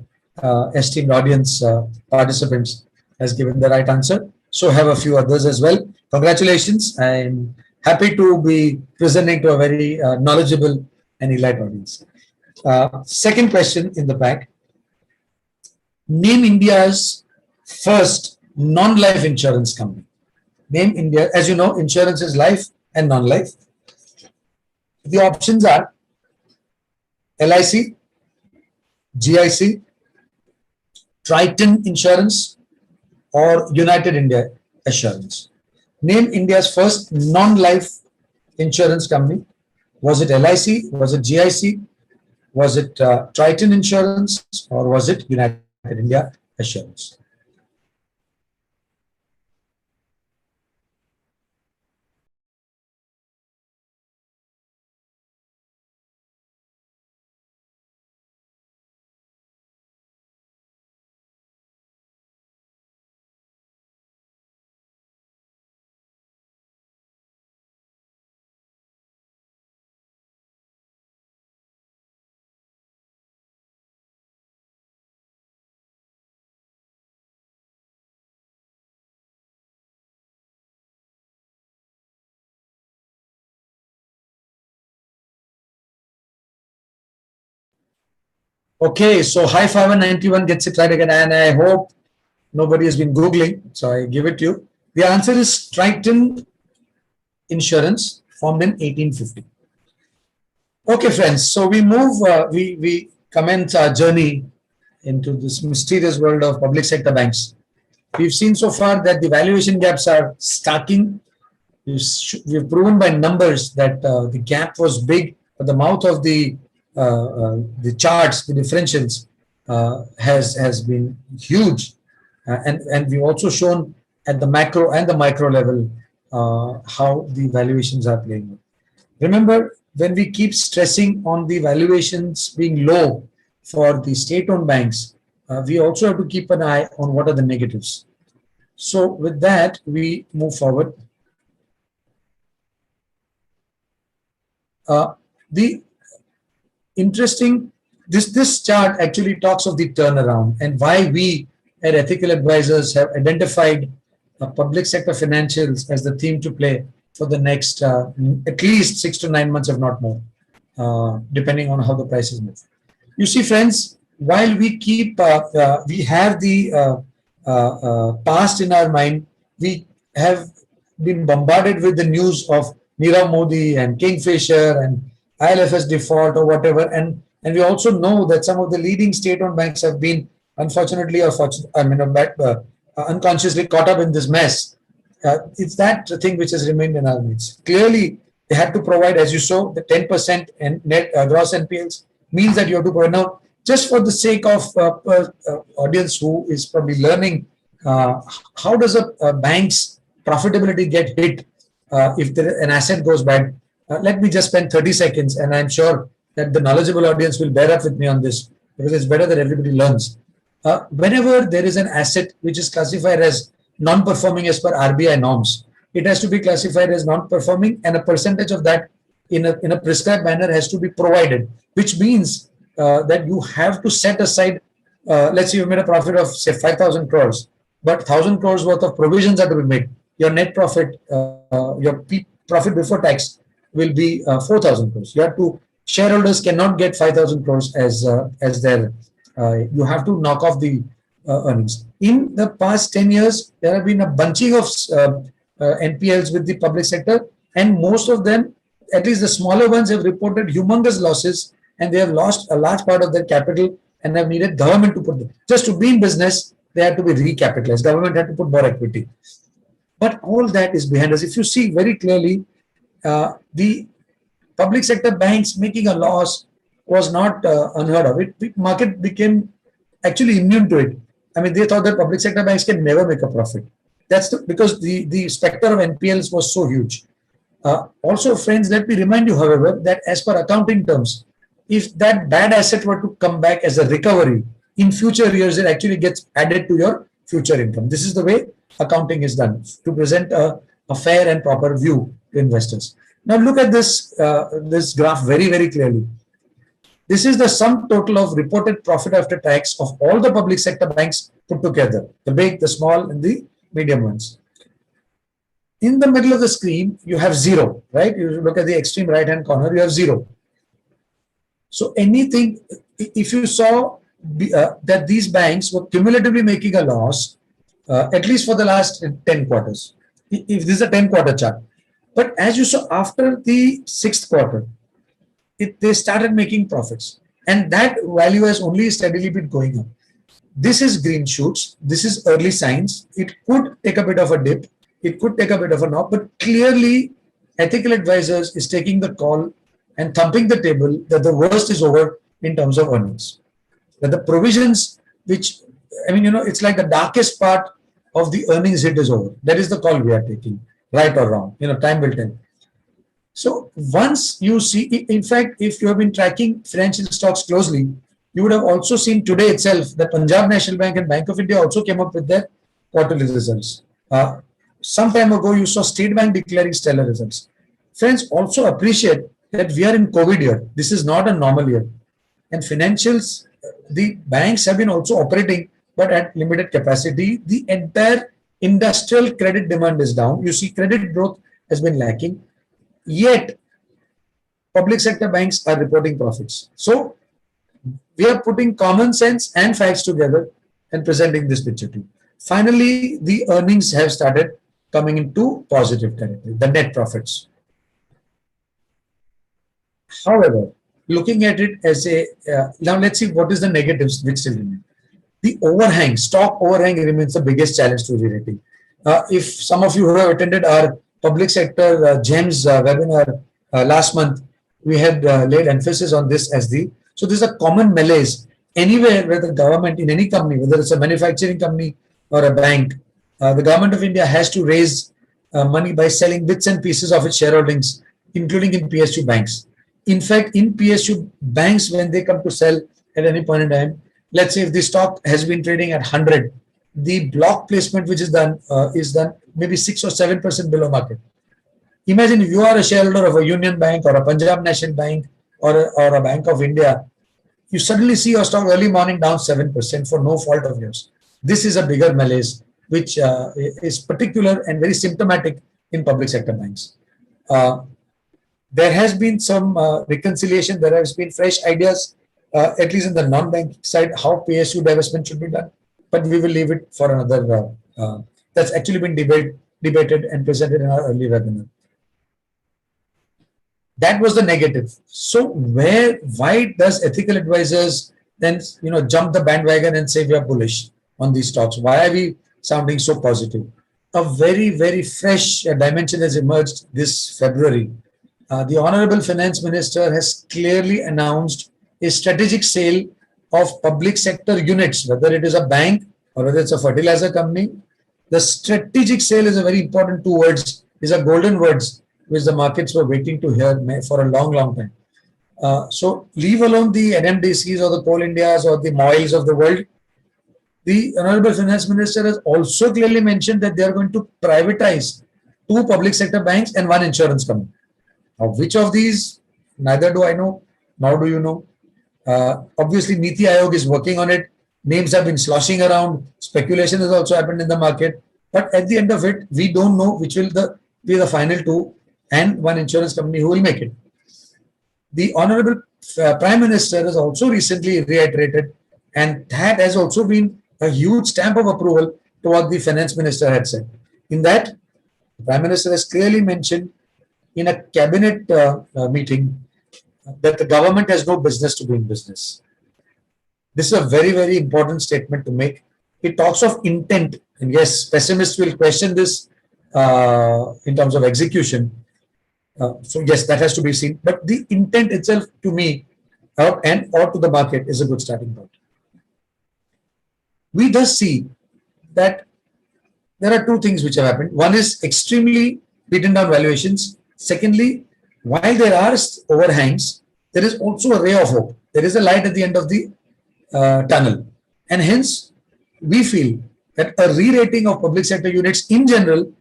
esteemed audience participants, has given the right answer. So have a few others as well. Congratulations. I'm happy to be presenting to a very knowledgeable and elite audience. Second question in the back. Name India's first non-life insurance company. Name India. As you know, insurance is life and non-life. The options are LIC, GIC, Triton Insurance, or United India Assurance. Name India's first non-life insurance company. Was it LIC? Was it GIC? Was it Triton Insurance? Or was it United India Assurance? Okay, so High Fiber 91 gets it right again, and I hope nobody has been Googling, so I give it to you. The answer is Triton Insurance, formed in 1850. Okay, friends, so we move, we commence our journey into this mysterious world of public sector banks. We've seen so far that the valuation gaps are stacking. We've proven by numbers that the gap was big, but the mouth of the charts, the differentials, has been huge, and we've also shown at the macro and the micro level how the valuations are playing out. Remember, when we keep stressing on the valuations being low for the state-owned banks, we also have to keep an eye on what are the negatives. So with that, we move forward. The interesting, this chart actually talks of the turnaround and why we at Ethical Advisors have identified public sector financials as the theme to play for the next at least 6 to 9 months, if not more, depending on how the prices move. You see, friends, while we keep we have the past in our mind, we have been bombarded with the news of Nirav Modi and Kingfisher and ILFS default or whatever, and we also know that some of the leading state-owned banks have been, unfortunately or unconsciously caught up in this mess. It's that thing which has remained in our midst. Clearly, they had to provide, as you saw, the 10% and net gross NPLs means that you have to provide. Now, just for the sake of audience who is probably learning, how does a bank's profitability get hit if an asset goes bad? Let me just spend 30 seconds, and I'm sure that the knowledgeable audience will bear up with me on this, because it's better that everybody learns. Whenever there is an asset which is classified as non-performing as per RBI norms, it has to be classified as non-performing, and a percentage of that in a prescribed manner has to be provided, which means that you have to set aside, let's say you made a profit of say 5,000 crores, but 1,000 crores worth of provisions are to be made. Your net profit, your profit before tax will be 4,000 crores. You have to, shareholders cannot get 5,000 crores as their, you have to knock off the earnings. In the past 10 years, there have been a bunching of NPLs with the public sector, and most of them, at least the smaller ones, have reported humongous losses, and they have lost a large part of their capital and have needed government to put them. Just to be in business, they had to be recapitalized. Government had to put more equity. But all that is behind us. If you see very clearly, the public sector banks making a loss was not unheard of. Market became actually immune to it. I mean, they thought that public sector banks can never make a profit. That's because the specter of NPLs was so huge. Also, friends, let me remind you, however, that as per accounting terms, if that bad asset were to come back as a recovery in future years, it actually gets added to your future income. This is the way accounting is done, to present a fair and proper view to investors. Now look at this this graph very, very clearly. This is the sum total of reported profit after tax of all the public sector banks put together, the big, the small, and the medium ones. In the middle of the screen, you have zero, right? You look at the extreme right-hand corner, you have zero. So anything, if you saw that these banks were cumulatively making a loss, at least for the last 10 quarters, if this is a 10-quarter chart. But as you saw, after the 6th quarter, they started making profits. And that value has only steadily been going up. This is green shoots. This is early signs. It could take a bit of a dip. It could take a bit of a knock. But clearly, Ethical Advisors is taking the call and thumping the table that the worst is over in terms of earnings. That the provisions, which, I mean, it's like the darkest part of the earnings hit is over. That is the call we are taking, right or wrong. Time will tell. So once you see, in fact, if you have been tracking financial stocks closely, you would have also seen today itself that Punjab National Bank and Bank of India also came up with their quarterly results. Some time ago, you saw State Bank declaring stellar results. Friends, also appreciate that we are in COVID year. This is not a normal year. And financials, the banks have been also operating, but at limited capacity. The entire industrial credit demand is down. You see, credit growth has been lacking. Yet, public sector banks are reporting profits. So, We are putting common sense and facts together and presenting this picture to you. Finally, the earnings have started coming into positive territory, the net profits. However, looking at it as a, now let's see what is the negatives which still remain. The overhang, stock overhang remains the biggest challenge to re-rating. If some of you who have attended our public sector GEMS webinar last month, we had laid emphasis on this as the, so there's a common malaise anywhere where the government in any company, whether it's a manufacturing company or a bank, the government of India has to raise money by selling bits and pieces of its shareholdings, including in PSU banks. In fact, in PSU banks, when they come to sell at any point in time, let's say if the stock has been trading at 100, the block placement which is done maybe 6 or 7% below market. Imagine if you are a shareholder of a Union Bank or a Punjab National Bank or a Bank of India, you suddenly see your stock early morning down 7% for no fault of yours. This is a bigger malaise, which is particular and very symptomatic in public sector banks. There has been some reconciliation. There has been fresh ideas, at least in the non-banking side, how PSU divestment should be done. But we will leave it for another. That's actually been debated and presented in our early webinar. That was the negative. So why does ethical advisors then jump the bandwagon and say we are bullish on these stocks? Why are we sounding so positive? A very, very fresh dimension has emerged this February. The Honorable Finance Minister has clearly announced a strategic sale of public sector units, whether it is a bank or whether it's a fertilizer company. The strategic sale is a very important 2 words, is a golden words, which the markets were waiting to hear for a long, long time. So leave alone the NMDCs or the Coal Indias or the MOILs of the world. The Honorable Finance Minister has also clearly mentioned that they are going to privatize 2 public sector banks and 1 insurance company. Now, which of these, neither do I know, nor do you know. Obviously, Niti Aayog is working on it. Names have been sloshing around. Speculation has also happened in the market. But at the end of it, we don't know which will be the final 2 and 1 insurance company who will make it. The Honorable Prime Minister has also recently reiterated, and that has also been a huge stamp of approval to what the Finance Minister had said. In that, the Prime Minister has clearly mentioned in a cabinet meeting that the government has no business to be in business. This is a very, very important statement to make. It talks of intent, and yes, pessimists will question this in terms of execution. So yes, that has to be seen. But the intent itself, to me, or to the market, is a good starting point. We thus see that there are 2 things which have happened. One is extremely beaten down valuations. Secondly, while there are overhangs, there is also a ray of hope. There is a light at the end of the tunnel. And hence, we feel that a re-rating of public sector units in general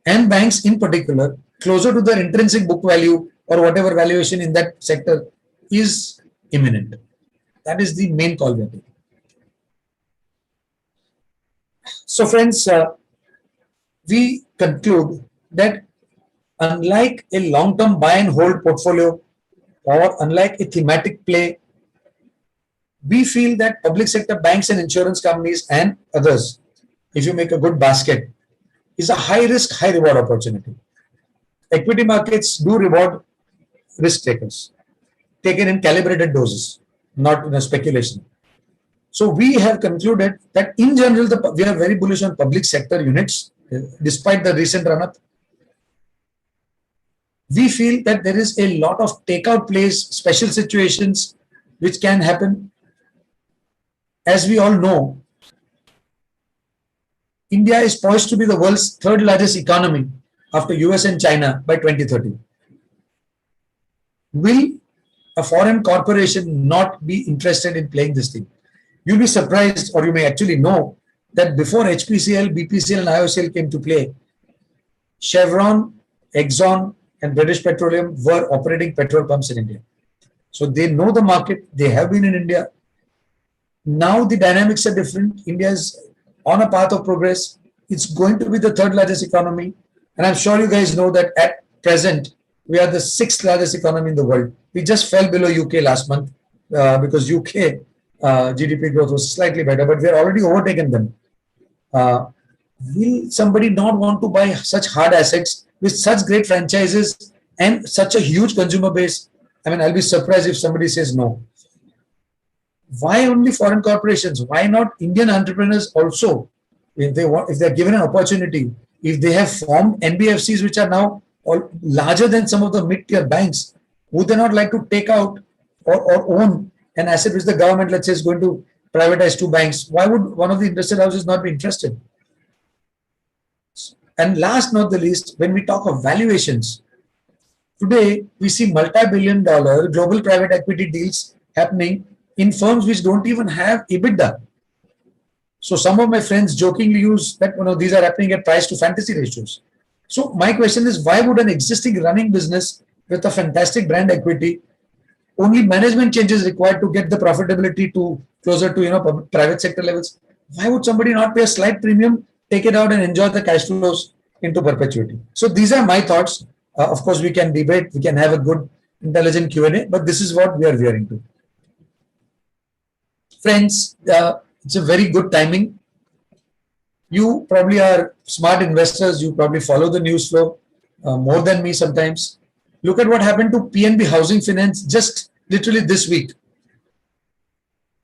and banks in particular, closer to their intrinsic book value or whatever valuation in that sector, is imminent. That is the main call we are taking. So friends, we conclude that unlike a long-term buy and hold portfolio or unlike a thematic play, we feel that public sector banks and insurance companies and others, if you make a good basket, is a high risk, high reward opportunity. Equity markets do reward risk takers, taken in calibrated doses, not in a speculation. So we have concluded that in general, we are very bullish on public sector units, despite the recent run-up. We feel that there is a lot of takeout plays, special situations which can happen. As we all know, India is poised to be the world's 3rd largest economy after US and China by 2030. Will a foreign corporation not be interested in playing this thing? You'll be surprised, or you may actually know, that before HPCL, BPCL and IOCL came to play, Chevron, Exxon and British Petroleum were operating petrol pumps in India. So they know the market, they have been in India. Now the dynamics are different. India is on a path of progress. It's going to be the 3rd largest economy. And I'm sure you guys know that at present, we are the 6th largest economy in the world. We just fell below UK last month. because UK GDP growth was slightly better, but we are already overtaken them. Uh, will somebody not want to buy such hard assets with such great franchises and such a huge consumer base? I mean, I'll be surprised if somebody says no. Why only foreign corporations? Why not Indian entrepreneurs also? If they want, if they're given an opportunity, if they have formed NBFCs which are now larger than some of the mid-tier banks, would they not like to take out or own an asset which the government, let's say, is going to privatize two banks? Why would one of the invested houses not be interested? And last not the least, when we talk of valuations, today we see multi-billion dollar global private equity deals happening in firms which don't even have EBITDA. So some of my friends jokingly use that these are happening at price to fantasy ratios. So my question is, why would an existing running business with a fantastic brand equity, only management changes required to get the profitability to closer to private sector levels? Why would somebody not pay a slight premium, take it out and enjoy the cash flows into perpetuity? So these are my thoughts. Of course, we can debate, we can have a good intelligent Q&A, but this is what we are veering to. Friends, it's a very good timing. You probably are smart investors. You probably follow the news flow more than me sometimes. Look at what happened to PNB Housing Finance just literally this week.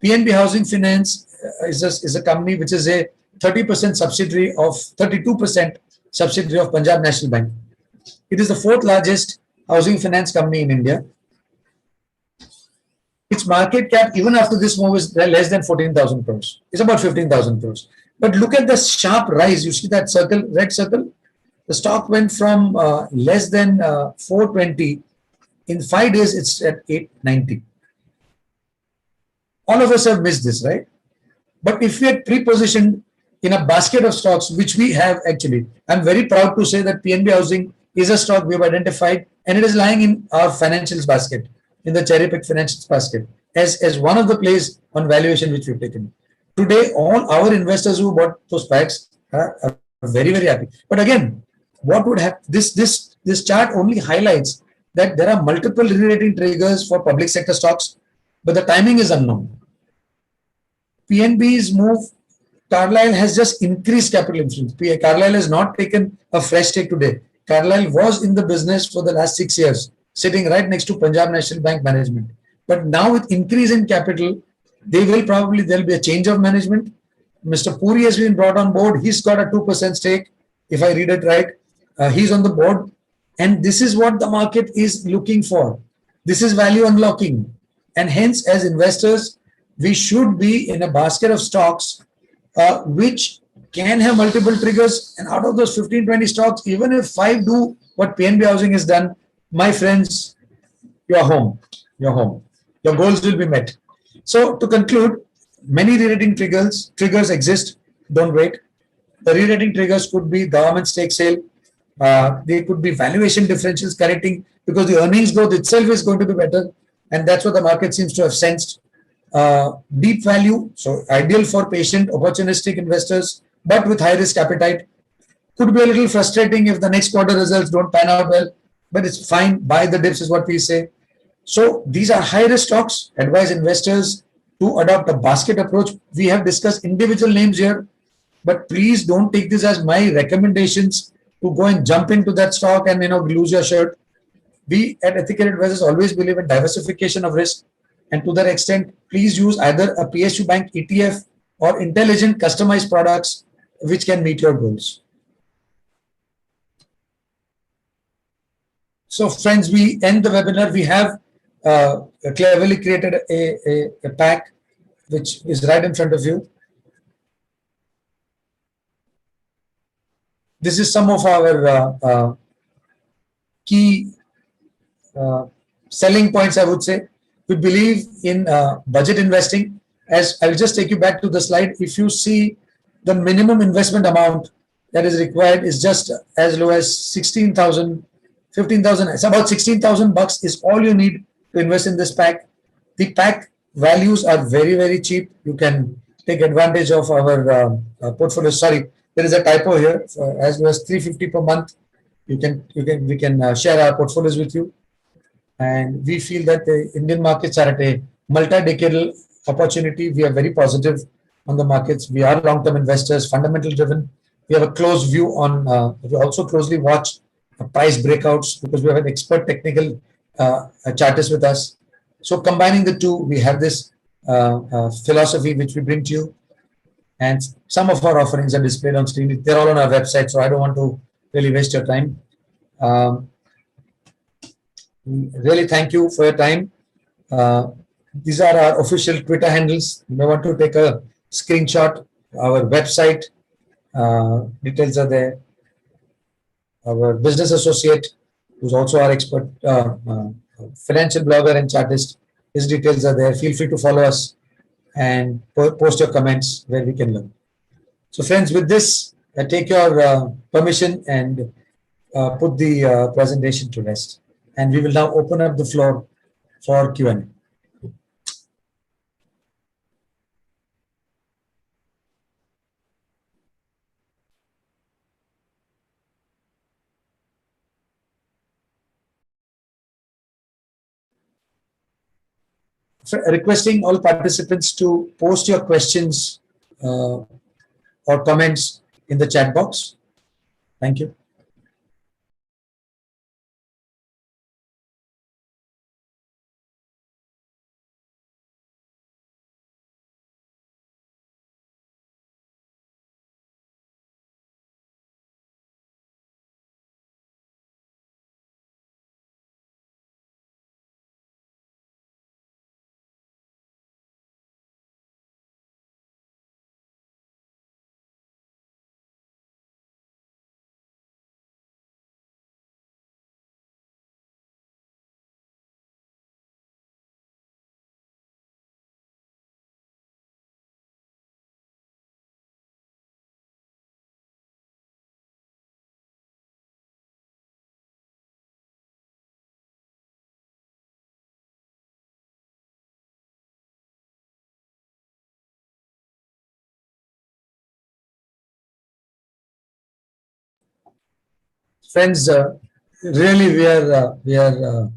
PNB Housing Finance is a company which is a 30% subsidiary of 32% subsidiary of Punjab National Bank. It is the fourth largest housing finance company in India. Its market cap, even after this move, is less than 14,000 crores. It's about 15,000 crores. But look at the sharp rise. You see that circle, red circle? The stock went from less than 420. In 5 days, it's at 890. All of us have missed this, right? But if we had pre-positioned in a basket of stocks, which we have actually, I'm very proud to say that PNB Housing is a stock we have identified, and it is lying in our financials basket, in the cherry pick financials basket, as one of the plays on valuation which we've taken. Today, all our investors who bought those packs are very, very happy. But again, what would happen? This chart only highlights that there are multiple re-rating triggers for public sector stocks, but the timing is unknown. PNB's move, Carlyle has just increased capital infusion. Carlyle has not taken a fresh take today. Carlyle was in the business for the last 6 years, sitting right next to Punjab National Bank management. But now with increase in capital, there'll be a change of management. Mr. Puri has been brought on board. He's got a 2% stake, if I read it right. He's on the board. And this is what the market is looking for. This is value unlocking. And hence, as investors, we should be in a basket of stocks which can have multiple triggers. And out of those 15, 20 stocks, even if 5 do what PNB Housing has done, my friends, you're home. You're home. Your goals will be met. So to conclude, many re-rating triggers exist. Don't wait. The re-rating triggers could be government stake sale. They could be valuation differentials correcting because the earnings growth itself is going to be better. And that's what the market seems to have sensed. Deep value, so ideal for patient, opportunistic investors, but with high risk appetite. Could be a little frustrating if the next quarter results don't pan out well, but it's fine. Buy the dips is what we say. So these are high risk stocks. Advise investors to adopt a basket approach. We have discussed individual names here, but please don't take this as my recommendations to go and jump into that stock and lose your shirt. We at Ethical Advisors always believe in diversification of risk, and to that extent, please use either a PSU Bank ETF or intelligent customized products which can meet your goals. So friends, we end the webinar. We have cleverly created a pack which is right in front of you. This is some of our key selling points, I would say. We believe in budget investing. As I'll just take you back to the slide. If you see the minimum investment amount that is required is just as low as 16,000, 15,000. It's about 16,000 bucks is all you need to invest in this pack. The pack values are very, very cheap. You can take advantage of our portfolio. Sorry, there is a typo here. As low as 350 per month, we can share our portfolios with you. And we feel that the Indian markets are at a multi-decadal opportunity. We are very positive on the markets. We are long-term investors, fundamental driven. We have a close view on, we also closely watch price breakouts because we have an expert technical chartist with us. So combining the two, we have this philosophy which we bring to you. And some of our offerings are displayed on screen. They're all on our website, so I don't want to really waste your time. Um, really thank you for your time. Uh, these are our official Twitter handles. You may want to take a screenshot. Our website details are there. Our business associate, who's also our expert financial blogger and chartist, his details are there. Feel free to follow us and post your comments where we can learn. So, friends, with this, I take your permission and put the presentation to rest. And we will now open up the floor for Q&A. Requesting all participants to post your questions or comments in the chat box. Thank you. Friends, really we are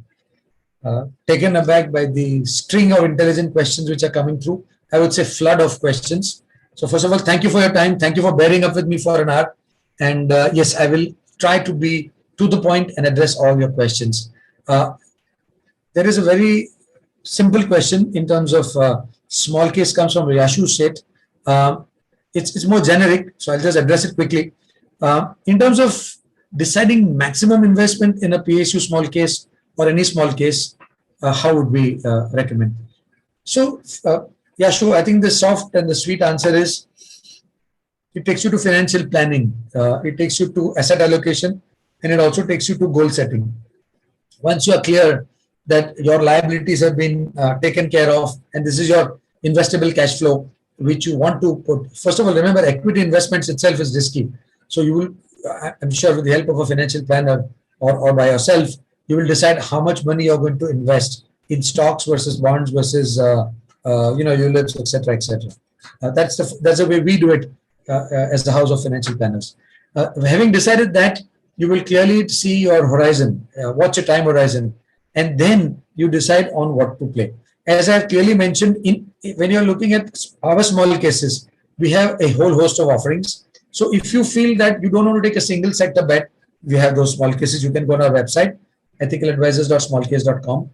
taken aback by the string of intelligent questions which are coming through. I would say flood of questions. So first of all, thank you for your time. Thank you for bearing up with me for an hour. And yes, I will try to be to the point and address all your questions. There is a very simple question in terms of small case comes from Yashu Seth. It's more generic, so I'll just address it quickly. In terms of deciding maximum investment in a PSU small case or any small case, how would we recommend? So, Yashu, I think the soft and the sweet answer is it takes you to financial planning, it takes you to asset allocation, and it also takes you to goal setting. Once you are clear that your liabilities have been taken care of and this is your investable cash flow which you want to put, first of all, remember equity investments itself is risky. So you will, I'm sure with the help of a financial planner or by yourself, you will decide how much money you're going to invest in stocks versus bonds versus ULIPs, etc., etc. That's the way we do it as the House of Financial Planners. Having decided that, you will clearly see your horizon, what's your time horizon, and then you decide on what to play. As I have clearly mentioned, when you're looking at our small cases, we have a whole host of offerings. So if you feel that you don't want to take a single sector bet, we have those small cases. You can go on our website, ethicaladvisors.smallcase.com.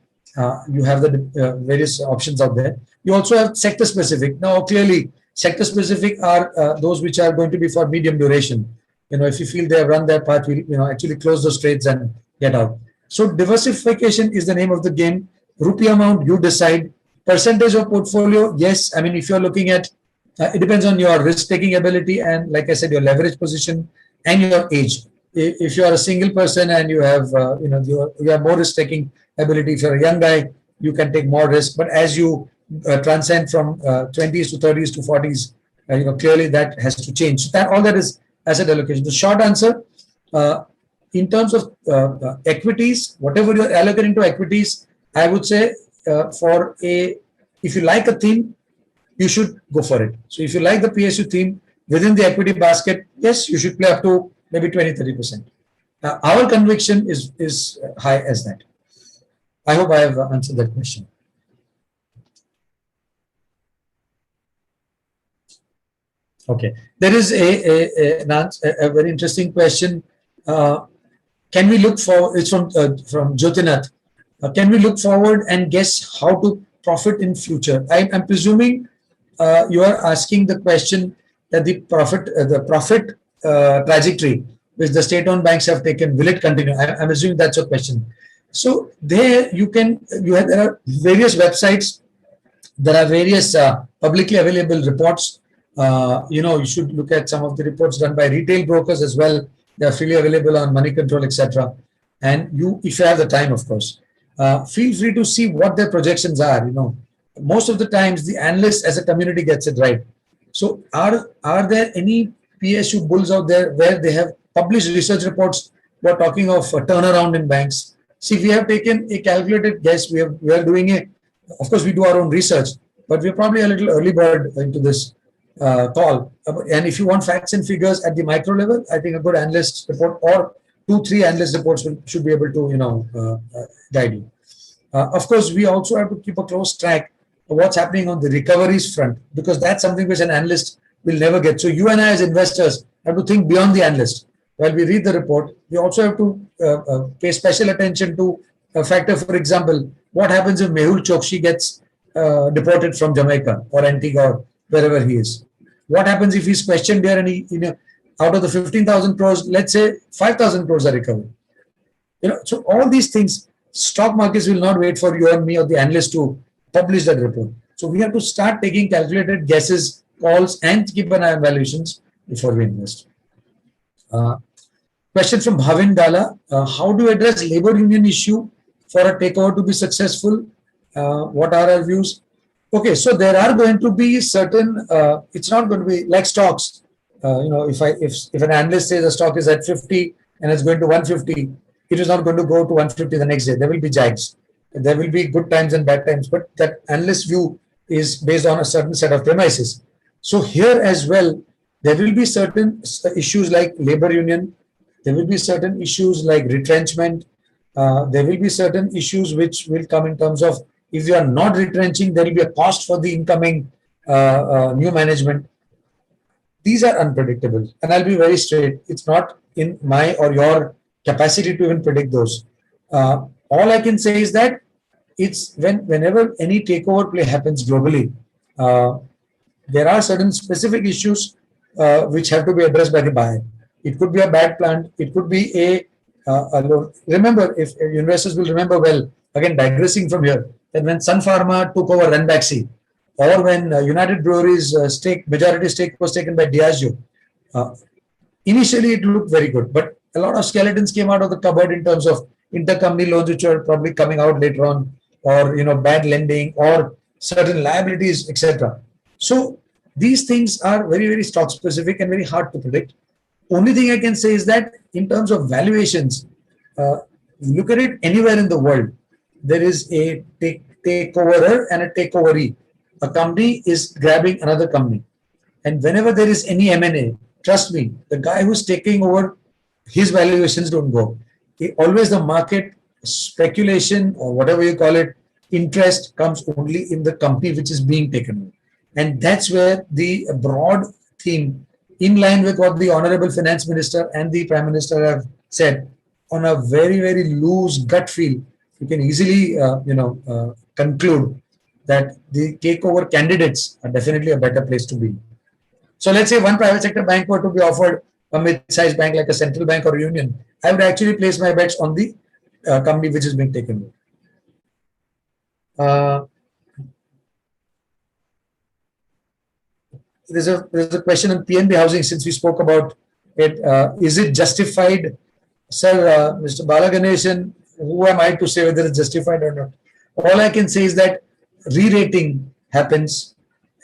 You have the various options out there. You also have sector specific. Now, clearly, sector specific are those which are going to be for medium duration. If you feel they have run their path, actually close those trades and get out. So diversification is the name of the game. Rupee amount, you decide. Percentage of portfolio, yes. I mean, if you're looking at, it depends on your risk-taking ability and, like I said, your leverage position and your age. If you are a single person and you have, you have more risk-taking ability. If you're a young guy, you can take more risk. But as you transcend from 20s to 30s to 40s, clearly that has to change. All that is asset allocation. The short answer, in terms of equities, whatever you're allocating to equities, I would say if you like a theme, you should go for it. So if you like the PSU theme within the equity basket, yes, you should play up to maybe 20-30%. Our conviction is high as that. I hope I have answered that question. Okay. There is a very interesting question. Uh, can we look for, it's from Jyotinath. Can we look forward and guess how to profit in future? I'm presuming you are asking the question that the profit trajectory which the state-owned banks have taken, will it continue? I'm assuming that's your question. So there there are various websites, there are various publicly available reports. You should look at some of the reports done by retail brokers as well. They are freely available on Money Control, etc. And if you have the time, of course, feel free to see what their projections are. Most of the times the analyst as a community gets it right. So are there any PSU bulls out there where they have published research reports? We're talking of a turnaround in banks. See, we have taken a calculated guess. We are doing a, of course, we do our own research, but we're probably a little early bird into this call. And if you want facts and figures at the micro level, I think a good analyst report or 2-3 analyst reports should be able to guide you. Of course, we also have to keep a close track of what's happening on the recoveries front, because that's something which an analyst will never get. So you and I as investors have to think beyond the analyst. While we read the report, we also have to pay special attention to a factor. For example, what happens if Mehul Chokshi gets deported from Jamaica or Antigua or wherever he is? What happens if he's questioned there and out of the 15,000 crores, let's say 5,000 crores are recovered? So all these things, stock markets will not wait for you and me or the analyst to publish that report. So we have to start taking calculated guesses, calls, and keep an eye on valuations before we invest. Question from Bhavin Dala. How do you address labor union issue for a takeover to be successful? What are our views? Okay, so there are going to be certain, it's not going to be like stocks. If an analyst says a stock is at 50 and it's going to 150, it is not going to go to 150 the next day. There will be jags. There will be good times and bad times, but that analyst view is based on a certain set of premises. So here as well, there will be certain issues like labor union. There will be certain issues like retrenchment. There will be certain issues which will come in terms of, if you are not retrenching, there will be a cost for the incoming new management. These are unpredictable. And I'll be very straight. It's not in my or your capacity to even predict those. All I can say is that it's whenever any takeover play happens globally, there are certain specific issues which have to be addressed by the buyer. It could be a bad plant. It could be a remember, if investors will remember well, again digressing from here, that when Sun Pharma took over Ranbaxy, or when United Breweries majority stake was taken by Diageo, initially it looked very good, but a lot of skeletons came out of the cupboard in terms of intercompany loans, which are probably coming out later on, or bad lending, or certain liabilities, etc. So these things are very, very stock specific and very hard to predict. Only thing I can say is that in terms of valuations, look at it anywhere in the world, there is a takeoverer and a takeoveree. A company is grabbing another company. And whenever there is any M&A, trust me, the guy who's taking over, his valuations don't go. Always the market speculation, or whatever you call it, interest comes only in the company which is being taken over. And that's where the broad theme, in line with what the Honorable Finance Minister and the Prime Minister have said, on a very, very loose gut feel, you can easily, conclude that the takeover candidates are definitely a better place to be. So let's say one private sector bank were to be offered a mid-sized bank like a central bank or a union, I would actually place my bets on the company which is being taken over. There's a question on PNB housing, since we spoke about it. Is it justified? Sir, Mr. Balaganeshan, who am I to say whether it's justified or not? All I can say is that re-rating happens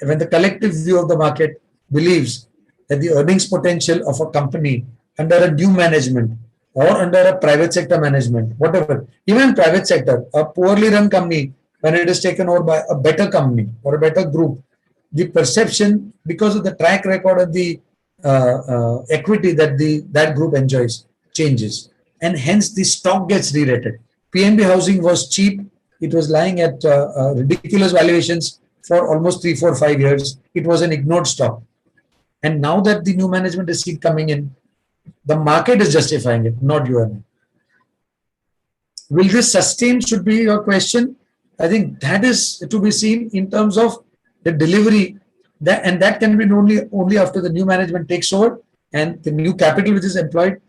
when the collective view of the market believes that the earnings potential of a company under a new management or under a private sector management, whatever, even private sector, a poorly run company, when it is taken over by a better company or a better group, the perception, because of the track record of the equity that that group enjoys, changes, and hence the stock gets re-rated. PNB Housing was cheap. It was lying at ridiculous valuations for almost 3, 4, 5 years. It was an ignored stock. And now that the new management is seen coming in, the market is justifying it, not you and me. Will this sustain should be your question. I think that is to be seen in terms of the delivery, that and that can be only after the new management takes over and the new capital which is employed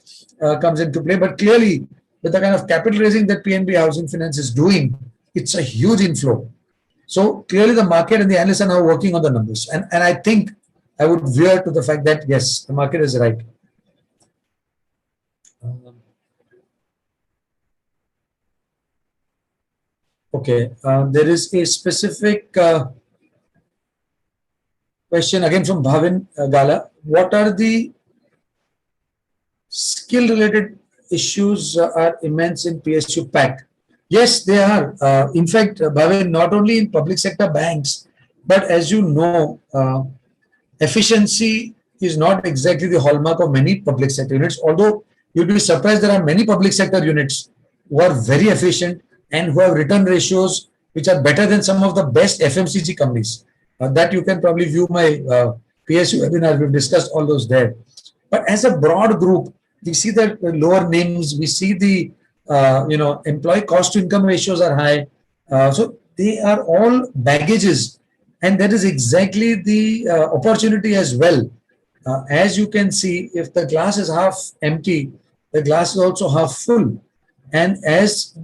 comes into play. But clearly, with the kind of capital raising that PNB Housing Finance is doing, it's a huge inflow. So clearly, the market and the analysts are now working on the numbers, and I think I would veer to the fact that yes, the market is right. Okay, there is a specific question again from Bhavin Gala. What are the skill-related issues are immense in PSU pack? Yes, they are. In fact, Bhavin, not only in public sector banks, but as you know, efficiency is not exactly the hallmark of many public sector units. Although you'll be surprised, there are many public sector units who are very efficient and who have return ratios which are better than some of the best FMCG companies. That you can probably view my PSU webinar. We've discussed all those there. But as a broad group, we see that lower names, we see the employee cost to income ratios are high. So they are all baggages, and that is exactly the opportunity as well. As you can see, if the glass is half empty, the glass is also half full. And as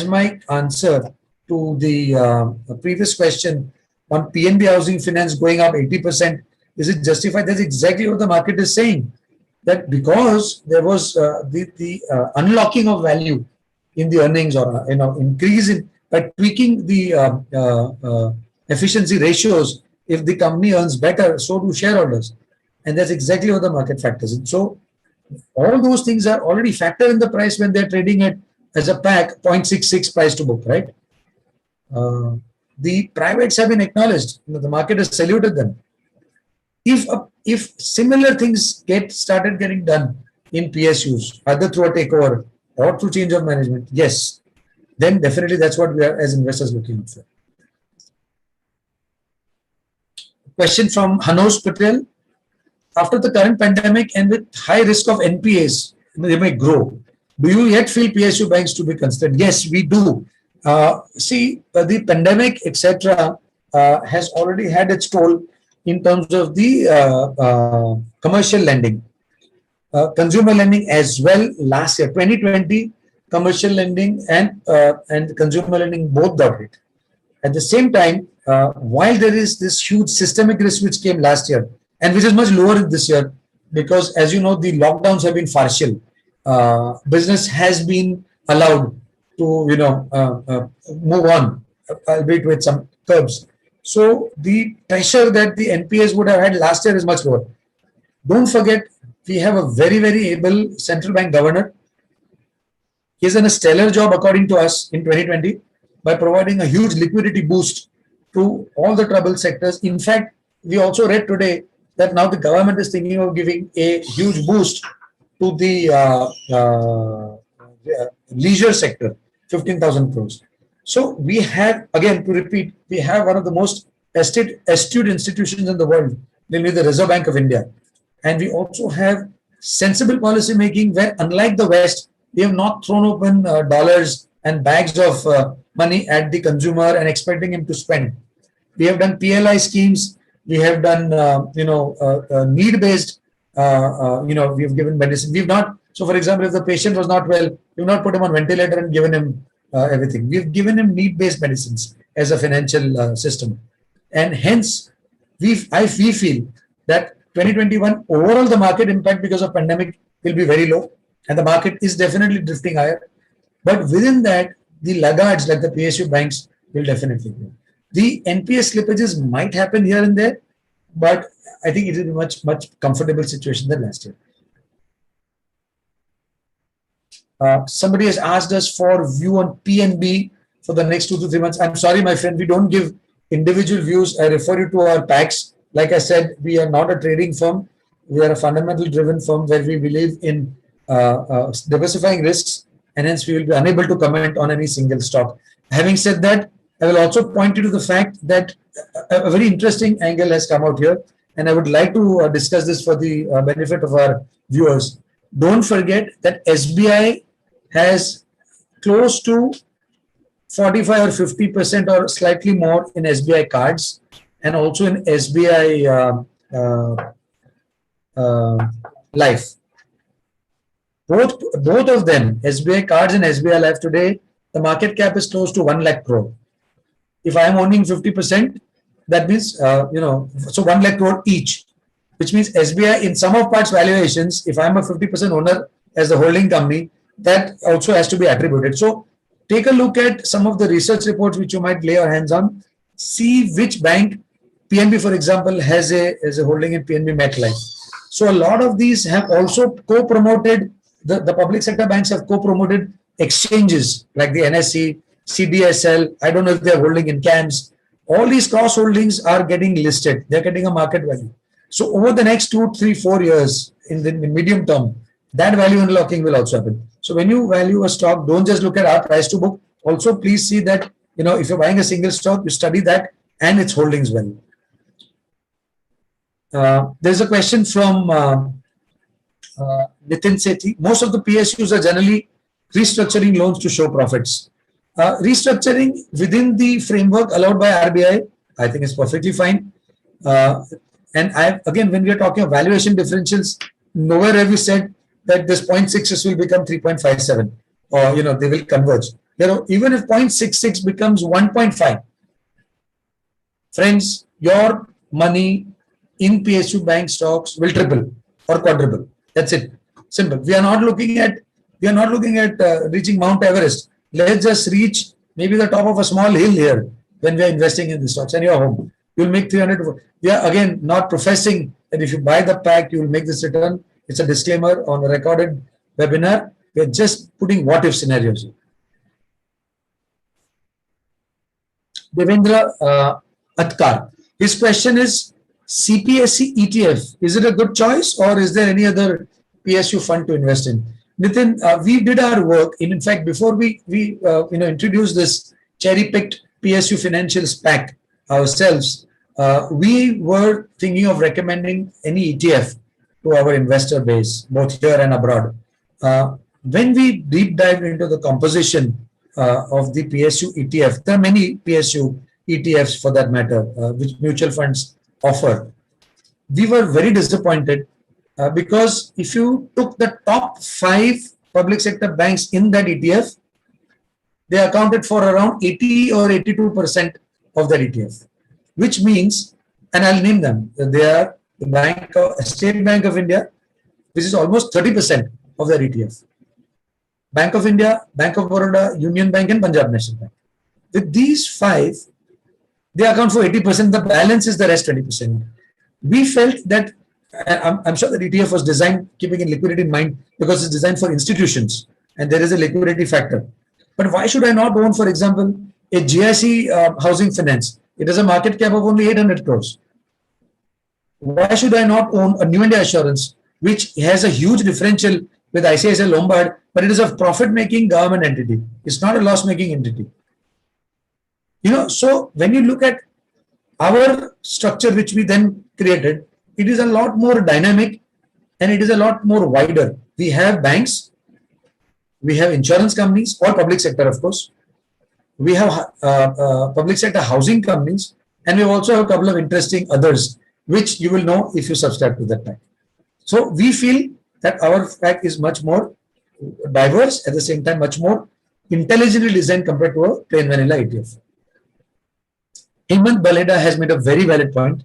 my answer to the previous question on PNB Housing Finance going up 80%, is it justified? That's exactly what the market is saying. That because there was the unlocking of value in the earnings or increase in by tweaking the efficiency ratios, if the company earns better, so do shareholders, and that's exactly what the market factors in. So all those things are already factored in the price when they're trading it as a pack 0.66 price to book, right? The privates have been acknowledged. The market has saluted them. If similar things started getting done in PSUs, either through a takeover or through change of management, yes, then definitely that's what we are as investors looking for. Question from Hanos Patel. After the current pandemic and with high risk of NPAs, they may grow. Do you yet feel PSU banks to be considered? Yes, we do. The pandemic, etc., has already had its toll in terms of the commercial lending, consumer lending as well. Last year, 2020, commercial lending and consumer lending both got hit. At the same time, while there is this huge systemic risk which came last year and which is much lower this year, because as you know, the lockdowns have been partial. Business has been allowed to move on, albeit with some curbs. So the pressure that the NPAs would have had last year is much lower. Don't forget, we have a very, very able central bank governor. He's done a stellar job, according to us, in 2020 by providing a huge liquidity boost to all the troubled sectors. In fact, we also read today that now the government is thinking of giving a huge boost to the leisure sector, 15,000 crores. So we have, again, to repeat, we have one of the most astute institutions in the world, namely the Reserve Bank of India. And we also have sensible policy making where, unlike the West, we have not thrown open dollars and bags of money at the consumer and expecting him to spend. We have done PLI schemes. We have done, need-based, we've given medicine. We've not, so for example, if the patient was not well, we've not put him on ventilator and given him everything. We've given him need-based medicines as a financial system. And hence, we feel that 2021, overall the market impact because of pandemic will be very low. And the market is definitely drifting higher. But within that, the laggards like the PSU banks will definitely grow. The NPS slippages might happen here and there, but I think it is a much, much comfortable situation than last year. Somebody has asked us for view on PNB for the next 2 to 3 months. I'm sorry, my friend, we don't give individual views. I refer you to our packs. Like I said, we are not a trading firm. We are a fundamental driven firm where we believe in diversifying risks, and hence we will be unable to comment on any single stock. Having said that, I will also point you to the fact that a very interesting angle has come out here. and I would like to discuss this for the benefit of our viewers. Don't forget that SBI has close to 45 or 50% or slightly more in SBI cards, and also in SBI Life. Both of them, SBI cards and SBI Life, today the market cap is close to 1 lakh crore. If I am owning 50%, that means so 1 lakh crore each, which means SBI in sum of parts valuations, if I am a 50% owner as the holding company, that also has to be attributed. So take a look at some of the research reports which you might lay your hands on. See which bank, PNB for example, has a holding in PNB MetLife. So a lot of these have also co-promoted, the public sector banks have co-promoted exchanges like the NSE, CDSL. I don't know if they're holding in CAMS. All these cross holdings are getting listed. They're getting a market value. So over the next 2, 3, 4 years in the medium term, that value unlocking will also happen. So when you value a stock, don't just look at our price to book. Also, please see that, if you're buying a single stock, you study that and its holdings value. There's a question from Nitin Sethi. Most of the PSUs are generally restructuring loans to show profits. Restructuring within the framework allowed by RBI, I think is perfectly fine. And again, when we are talking of valuation differentials, nowhere have we said that this 0.66 will become 3.57 or, they will converge. Even if 0.66 becomes 1.5, friends, your money in PSU bank stocks will triple or quadruple. That's it. Simple. We are not looking at reaching Mount Everest. Let's just reach maybe the top of a small hill here when we are investing in the stocks, and you're home. You'll make 300. We are again not professing that if you buy the pack, you will make this return. It's a disclaimer on a recorded webinar. We are just putting what if scenarios. Devendra Atkar. His question is, CPSE ETF, is it a good choice or is there any other PSU fund to invest in? Nitin, we did our work. In fact, before we introduced this cherry-picked PSU Financials pack ourselves, we were thinking of recommending any ETF to our investor base, both here and abroad. When we deep dived into the composition of the PSU ETF, there are many PSU ETFs for that matter, which mutual funds offer. We were very disappointed because if you took the top 5 public sector banks in that ETF, they accounted for around 80 or 82% of that ETF, which means, and I'll name them, they are the State Bank of India, which is almost 30% of their ETF. Bank of India, Bank of Baroda, Union Bank, and Punjab National Bank. With these 5, they account for 80%. The balance is the rest 20%. We felt that, I'm sure the ETF was designed keeping in liquidity in mind because it's designed for institutions and there is a liquidity factor. But why should I not own, for example, a GIC housing finance? It has a market cap of only 800 crores. Why should I not own a New India Assurance, which has a huge differential with ICICI Lombard, but it is a profit-making government entity. It's not a loss-making entity. So when you look at our structure, which we then created, it is a lot more dynamic and it is a lot more wider. We have banks, we have insurance companies, or public sector, of course. We have public sector housing companies, and we also have a couple of interesting others, which you will know if you subscribe to that pack. So we feel that our pack is much more diverse, at the same time much more intelligently designed compared to a plain vanilla ETF. Hemant Baleda has made a very valid point.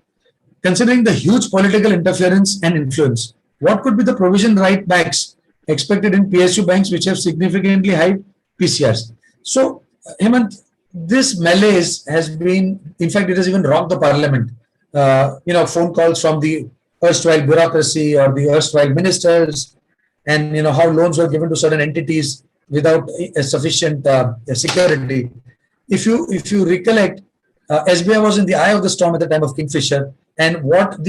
Considering the huge political interference and influence, what could be the provision right backs expected in PSU banks which have significantly high PCRs? So, Hemant, this malaise has been, in fact, it has even rocked the parliament. Phone calls from the erstwhile bureaucracy or the erstwhile ministers, and how loans were given to certain entities without a sufficient security. If you recollect, SBI was in the eye of the storm at the time of Kingfisher, and what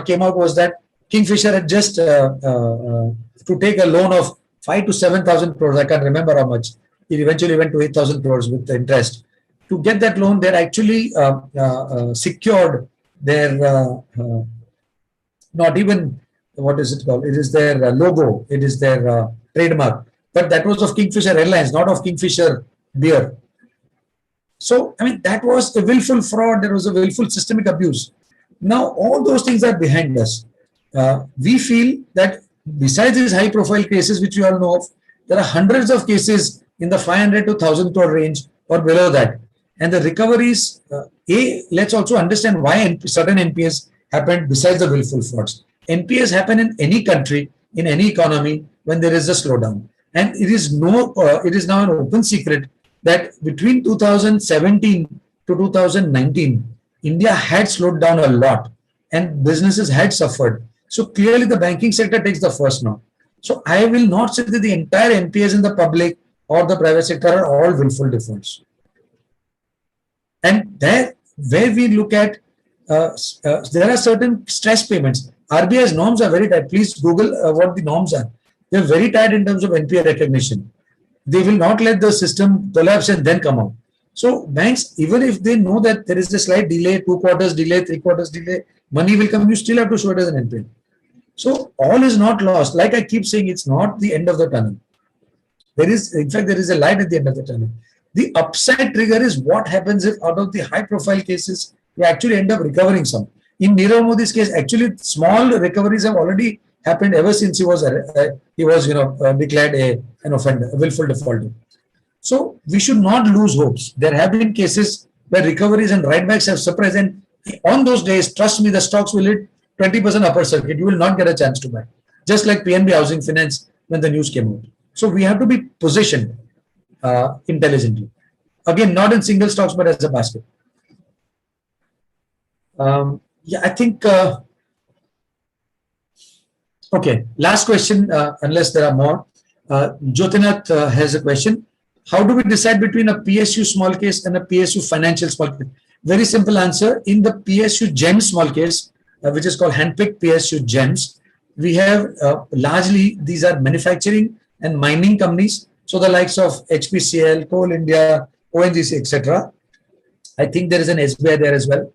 came out was that Kingfisher had just to take a loan of 5,000 to 7,000 crores. I can't remember how much. It eventually went to 8,000 crores with the interest. To get that loan, they actually secured their not even what is it called? It is their logo, it is their trademark. But that was of Kingfisher Airlines, not of Kingfisher beer. So, I mean, that was a willful fraud, there was a willful systemic abuse. Now, all those things are behind us. We feel that besides these high profile cases, which we all know of, there are hundreds of cases in the 500 to 1000 crore range or below that. And the recoveries, let's also understand why certain NPAs happened besides the willful frauds. NPAs happen in any country, in any economy when there is a slowdown. And it is now an open secret that between 2017 to 2019, India had slowed down a lot and businesses had suffered. So clearly the banking sector takes the first now. So I will not say that the entire NPAs in the public or the private sector are all willful defaults. And there, where we look at, there are certain stress payments. RBI's norms are very tight. Please Google what the norms are. They're very tight in terms of NPA recognition. They will not let the system collapse and then come out. So banks, even if they know that there is a slight delay, 2 quarters delay, 3 quarters delay, money will come, you still have to show it as an NPA. So all is not lost. Like I keep saying, it's not the end of the tunnel. There is, in fact, there is a light at the end of the tunnel. The upside trigger is what happens if out of the high profile cases, we actually end up recovering some. In Nirav Modi's case, actually small recoveries have already happened ever since he was declared an offender, a willful defaulter. So we should not lose hopes. There have been cases where recoveries and write-backs have surprised, and on those days, trust me, the stocks will hit 20% upper circuit. You will not get a chance to buy. Just like PNB Housing Finance when the news came out. So we have to be positioned intelligently. Again, not in single stocks, but as a basket. Yeah, I think. Okay, last question, unless there are more. Jyotinath has a question. How do we decide between a PSU small case and a PSU financial small case? Very simple answer. In the PSU GEM small case, which is called handpicked PSU GEMs, we have largely, these are manufacturing and mining companies. So the likes of HPCL, Coal India, ONGC, etc. I think there is an SBI there as well.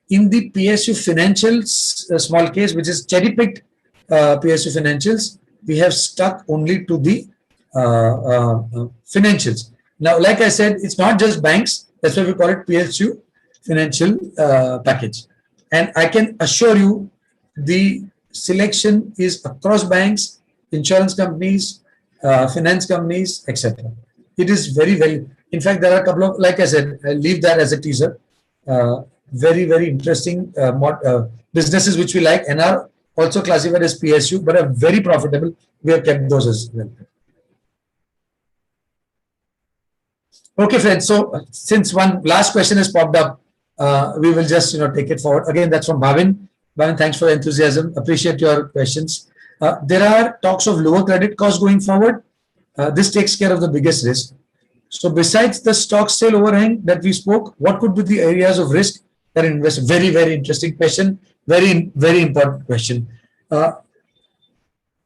In the PSU financial small case, which is cherry-picked PSU financials, we have stuck only to the financials. Now, like I said, it's not just banks. That's why we call it PSU financial package. And I can assure you the selection is across banks, insurance companies, finance companies, etc. It is very, very, in fact, there are a couple of, like I said, I'll leave that as a teaser. Very, very interesting businesses which we like and are also classified as PSU, but are very profitable. We have kept those as well. Okay, friends. So since one last question has popped up, we will just take it forward. Again, that's from Bhavin. Bhavin, thanks for the enthusiasm. Appreciate your questions. There are talks of lower credit costs going forward. This takes care of the biggest risk. So besides the stock sale overhang that we spoke, what could be the areas of risk that invest? Very, very interesting question. Very, very important question.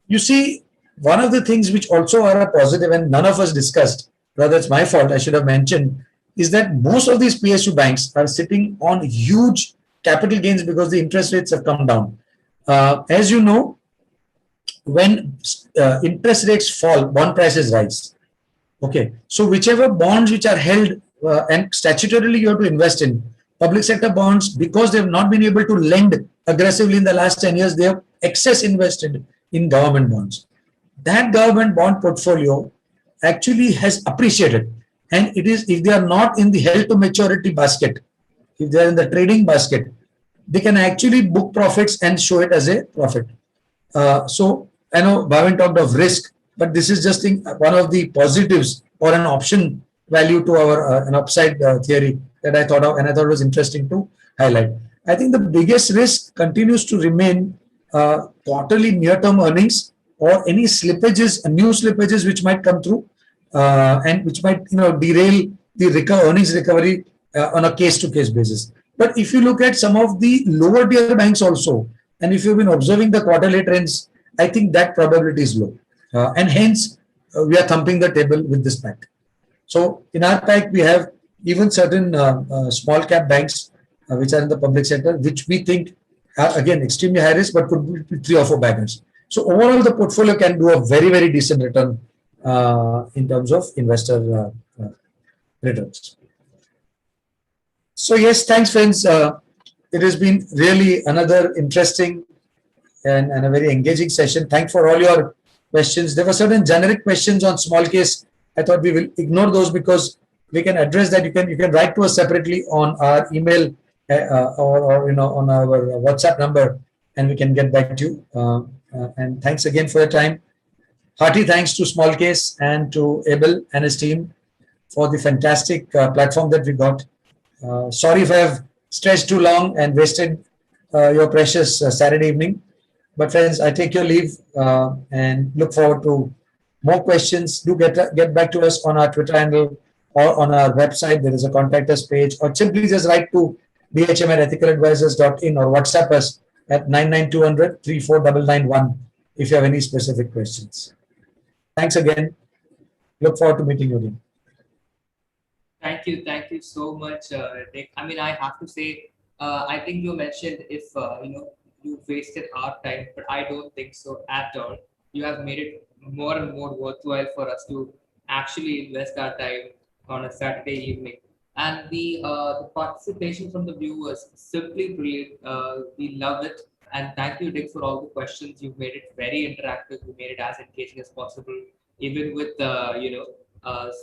You see, one of the things which also are a positive and none of us discussed, rather it's my fault, I should have mentioned, is that most of these PSU banks are sitting on huge capital gains because the interest rates have come down. As you know, when interest rates fall, bond prices rise. Okay, so whichever bonds which are held and statutorily you have to invest in, public sector bonds, because they have not been able to lend aggressively in the last 10 years, they have excess invested in government bonds. That government bond portfolio actually has appreciated. And it is, if they are not in the held to maturity basket, if they are in the trading basket, they can actually book profits and show it as a profit. So I know Bhavin talked of risk, but this is just one of the positives or an option value to our an upside theory that I thought of, and I thought it was interesting to highlight. I think the biggest risk continues to remain quarterly near-term earnings or any slippages, new slippages which might come through and which might derail the earnings recovery on a case-to-case basis. But if you look at some of the lower tier banks also, and if you've been observing the quarterly trends, I think that probability is low. And hence, we are thumping the table with this pack. So in our pack, we have even certain small cap banks which are in the public sector, which we think are again extremely high risk, but could be three or four baggers. So overall, the portfolio can do a very, very decent return in terms of investor returns. So yes, thanks friends. It has been really another interesting and a very engaging session. Thanks for all your questions. There were certain generic questions on small case. I thought we will ignore those because we can address that. You can write to us separately on our email or on our WhatsApp number, and we can get back to you. And thanks again for your time. Hearty thanks to Small Case and to Abel and his team for the fantastic platform that we got. Sorry if I have stretched too long and wasted your precious Saturday evening. But friends, I take your leave and look forward to more questions. Do get back to us on our Twitter handle or on our website. There is a contact us page, or simply just write to bhm@ethicaladvisors.in or WhatsApp us at 99200 34991 if you have any specific questions. Thanks again. Look forward to meeting you again. Thank you so much, Nick. I mean, I have to say, I think you mentioned if you wasted our time, but I don't think so at all. You have made it more and more worthwhile for us to actually invest our time on a Saturday evening. And the participation from the viewers simply brilliant. We love it, and thank you, Dick, for all the questions. You've made it very interactive. You made it as engaging as possible, even with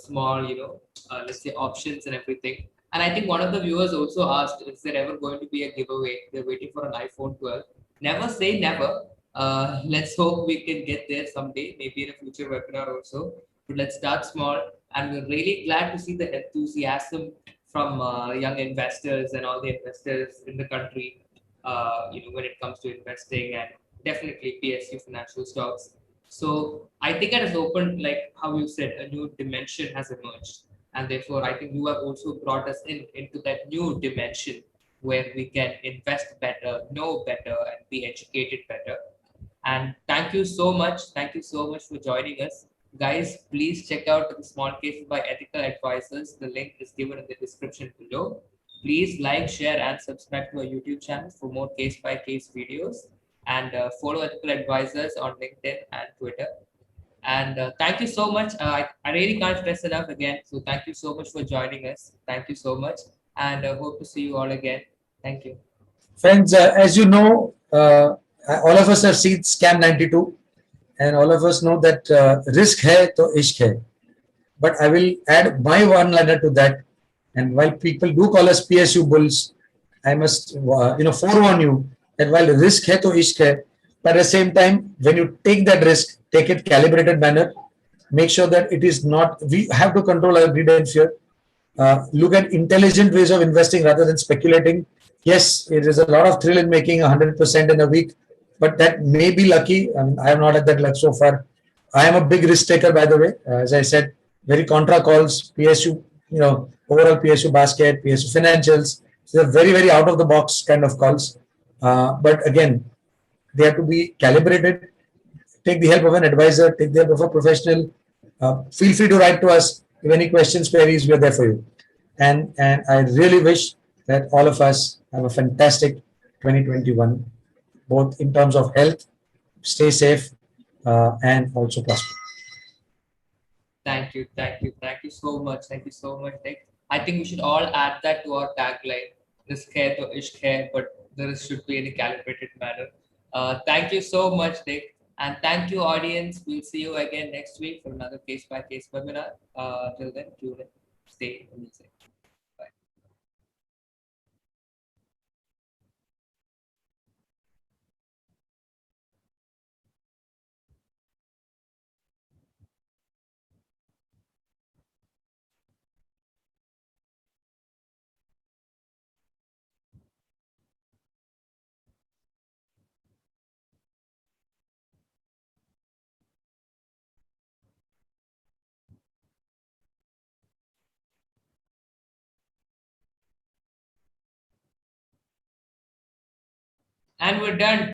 small let's say options and everything. And I think one of the viewers also asked, is there ever going to be a giveaway? They're waiting for an iPhone 12. Never say never. Let's hope we can get there someday, maybe in a future webinar also. But let's start small. And we're really glad to see the enthusiasm from young investors and all the investors in the country, when it comes to investing, and definitely PSU financial stocks. So I think it has opened, like how you said, a new dimension has emerged. And therefore, I think you have also brought us into that new dimension where we can invest better, know better, and be educated better. And thank you so much. Thank you so much for joining us. Guys, please check out the Small Cases by Ethical Advisors. The link is given in the description below. Please like, share, and subscribe to our YouTube channel for more case by case videos. And follow Ethical Advisors on LinkedIn and Twitter. And thank you so much. I really can't stress enough again. So thank you so much for joining us. Thank you so much. And hope to see you all again. Thank you. Friends, as you know, all of us have seen Scam 92, and all of us know that risk hai to ishq hai. But I will add my one liner to that. And while people do call us PSU bulls, I must forewarn you that while risk hai to ishq hai, but at the same time, when you take that risk, take it calibrated manner. Make sure that it is not. We have to control our greed and fear. Look at intelligent ways of investing rather than speculating. Yes, it is a lot of thrill in making 100% in a week, but that may be lucky. I mean, I have not had that luck so far. I am a big risk taker, by the way. As I said, very contra calls, PSU, overall PSU basket, PSU financials. So they're very, very out of the box kind of calls. But again, they have to be calibrated. Take the help of an advisor, take the help of a professional. Feel free to write to us if any questions, queries, we are there for you. And I really wish that all of us have a fantastic 2021, both in terms of health, stay safe, and also prosper. Thank you, so much. Thank you so much, Nick. I think we should all add that to our tagline. Risk hai to ishq hai, but the risk should be in a calibrated manner. Thank you so much, Nick. And thank you, audience. We'll see you again next week for another case by case webinar. Till then, tune in. Stay amazing. Bye. And we're done.